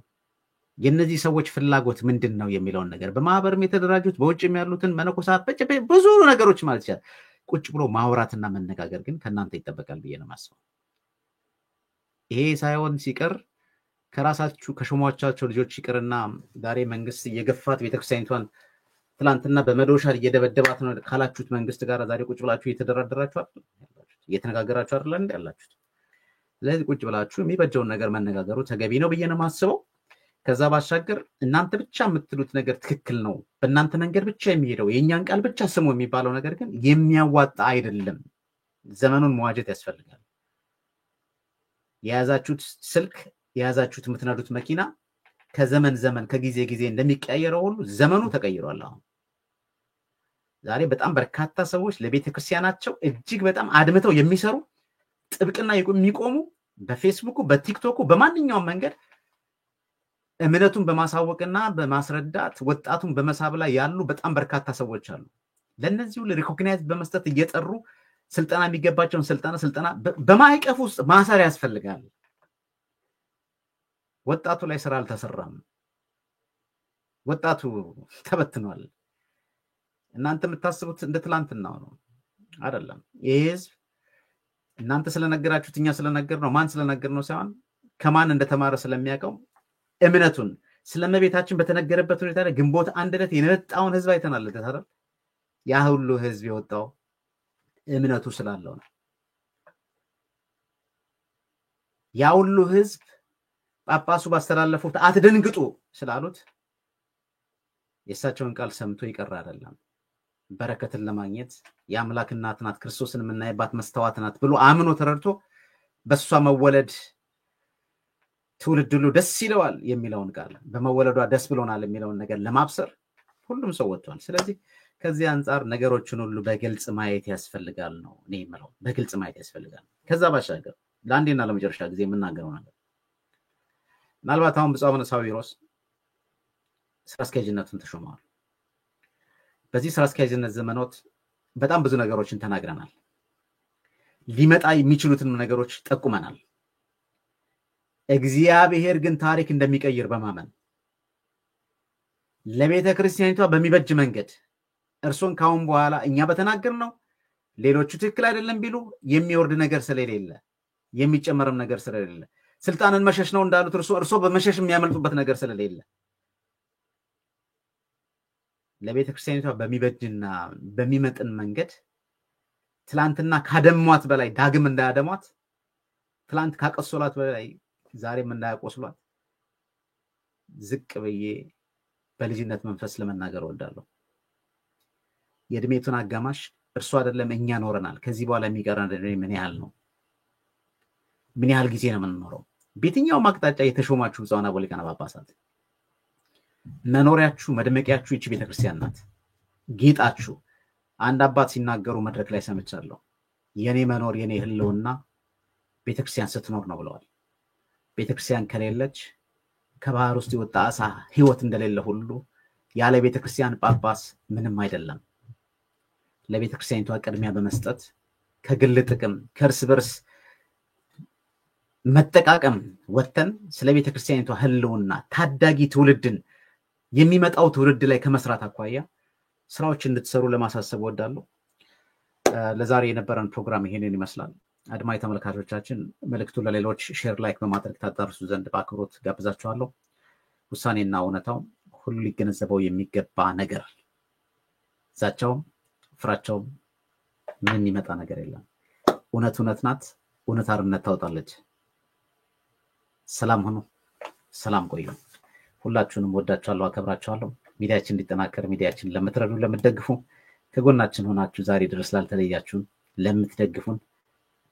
የነዚህ ሰዎች ፍላጎት ምንድን ነው የሚለውን ነገር በማህበርም የተደራጁት በውጭም ያሉትን መነኮሳት ብዙ ነገሮች ማለት ይችላል ቁጭ ብሎ ማውራትና መነጋገር ግን ከእናንተ ይጠበቃል ብዬ ነው የማስበው። ይሄ ሳይሆን ሲቀር ከራሳችሁ ከሾሟቻቸው ልጆች ይቅርና ዛሬ መንግስት እየገፋት ቤተክርስቲያኒቷን ትላንትና በመዶሻ እየደበደባት ነው ካላችሁት መንግስት ጋር ዛሬ ቁጭ ብላችሁ እየተደራደራችሁ አይደል? እየተነጋገራችሁ አይደል እንዴ ያላችሁት? ስለዚህ ቁጭ ብላችሁ የሚበጀውን ነገር መነጋገሩ ተገቢ ነው ብዬ ነው የማስበው። ከዛ ባሻገር እናንተ ብቻ የምትሉት ነገር ትክክል ነው፣ በእናንተ መንገድ ብቻ የሚሄደው የእኛን ቃል ብቻ ስሙ የሚባለው ነገር ግን የሚያዋጣ አይደለም። ዘመኑን መዋጀት ያስፈልጋል። የያዛችሁት ስልክ የያዛችሁት የምትነዱት መኪና ከዘመን ዘመን ከጊዜ ጊዜ እንደሚቀየረው ሁሉ ዘመኑ ተቀይሯል። አሁን ዛሬ በጣም በርካታ ሰዎች ለቤተክርስቲያናቸው እጅግ በጣም አድምተው የሚሰሩ ጥብቅና የሚቆሙ በፌስቡክ በቲክቶክ በማንኛውም መንገድ እምነቱን በማሳወቅና በማስረዳት ወጣቱን በመሳብ ላይ ያሉ በጣም በርካታ ሰዎች አሉ። ለነዚህ ሁሉ ሪኮግናይዝ በመስጠት እየጠሩ ስልጠና የሚገባቸውን ስልጠና በማይቀፍ ውስጥ ማሰር ያስፈልጋል። ወጣቱ ላይ ስራ አልተሰራም። ወጣቱ ተበትኗል። እናንተ የምታስቡት እንደ ትላንትናው ነው አይደለም። ይህ ህዝብ እናንተ ስለነገራችሁት እኛ ስለነገር ነው ማን ስለነገር ነው ሳይሆን ከማን እንደተማረ ስለሚያውቀው እምነቱን ስለመቤታችን በተነገረበት ሁኔታ ላይ ግንቦት አንድ ዕለት የመጣውን ህዝብ አይተናል አይደል? ያ ሁሉ ህዝብ የወጣው እምነቱ ስላለው ነው። ያ ሁሉ ህዝብ ጳጳሱ ባስተላለፉት አትደንግጡ ስላሉት የእሳቸውን ቃል ሰምቶ ይቀር አይደለም። በረከትን ለማግኘት የአምላክ እናት ናት፣ ክርስቶስን የምናይባት መስተዋት ናት ብሎ አምኖ ተረድቶ በሷ መወለድ ትውልድ ሁሉ ደስ ይለዋል የሚለውን ቃል በመወለዷ ደስ ብሎናል የሚለውን ነገር ለማብሰር ሁሉም ሰው ወጥቷል። ስለዚህ ከዚህ አንጻር ነገሮችን ሁሉ በግልጽ ማየት ያስፈልጋል ነው እኔ የምለው። በግልጽ ማየት ያስፈልጋል። ከዛ ባሻገር ለአንዴና ለመጨረሻ ጊዜ የምናገረው ነገር ምናልባት አሁን ብፁዕ አቡነ ሳዊሮስ ስራ አስኪያጅነቱን ተሾመዋል። በዚህ ስራ አስኪያጅነት ዘመኖት በጣም ብዙ ነገሮችን ተናግረናል። ሊመጣ የሚችሉትን ነገሮች ጠቁመናል። እግዚአብሔር ግን ታሪክ እንደሚቀይር በማመን ለቤተ ክርስቲያኒቷ በሚበጅ መንገድ እርሶን ካሁን በኋላ እኛ በተናገርነው ሌሎቹ ትክክል አይደለም ቢሉ የሚወርድ ነገር ስለሌለ የሚጨመርም ነገር ስለሌለ ስልጣንን መሸሽ ነው እንዳሉት እርሶ በመሸሽ የሚያመልጡበት ነገር ስለሌለ ለቤተ ክርስቲያኒቷ በሚበጅና በሚመጥን መንገድ ትላንትና ካደሟት በላይ ዳግም እንዳያደሟት ትላንት ካቀሶላት በላይ ዛሬም እንዳያቆስሏት ዝቅ ብዬ በልጅነት መንፈስ ለመናገር ወዳለሁ። የእድሜቱን አጋማሽ እርሱ አይደለም እኛ ኖረናል። ከዚህ በኋላ የሚቀረን ምን ያህል ነው? ምን ያህል ጊዜ ነው የምንኖረው? በየትኛውም አቅጣጫ የተሾማችሁ ብፁዓን አበው ሊቃነ ጳጳሳት መኖሪያችሁ መድመቂያችሁ ይህች ቤተክርስቲያን ናት። ጌጣችሁ አንድ አባት ሲናገሩ መድረክ ላይ ሰምቻለሁ። የኔ መኖር የኔ ህልውና ቤተክርስቲያን ስትኖር ነው ብለዋል። ቤተክርስቲያን ከሌለች ከባህር ውስጥ የወጣ አሳ ህይወት እንደሌለ ሁሉ ያለ ቤተክርስቲያን ጳጳስ ምንም አይደለም። ለቤተክርስቲያኒቷ ቅድሚያ በመስጠት ከግል ጥቅም ከእርስ በርስ መጠቃቀም ወጥተን ስለ ቤተክርስቲያኒቷ ህልውና ታዳጊ ትውልድን የሚመጣው ትውልድ ላይ ከመስራት አኳያ ስራዎች እንድትሰሩ ለማሳሰብ ወዳለሁ። ለዛሬ የነበረን ፕሮግራም ይሄንን ይመስላል። አድማጭ ተመልካቾቻችን መልእክቱን ለሌሎች ሼር ላይክ በማድረግ ታዳርሱ ዘንድ በአክብሮት ጋብዛችኋለሁ። ውሳኔና እውነታው ሁሉ ሊገነዘበው የሚገባ ነገር ዛቻውም ፍራቻውም ምንም የሚመጣ ነገር የለም። እውነት እውነት ናት። እውነት አርነት ታወጣለች። ሰላም ሁኑ። ሰላም ቆዩ። ሁላችሁንም ወዳችኋለሁ፣ አከብራችኋለሁ። ሚዲያችን እንዲጠናከር ሚዲያችን ለምትረዱ ለምትደግፉ ከጎናችን ሆናችሁ ዛሬ ድረስ ላልተለያችሁን ለምትደግፉን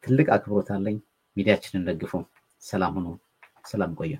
ትልቅ አክብሮት አለኝ። ሚዲያችንን ደግፉ። ሰላም ሁኑ። ሰላም ቆዩ።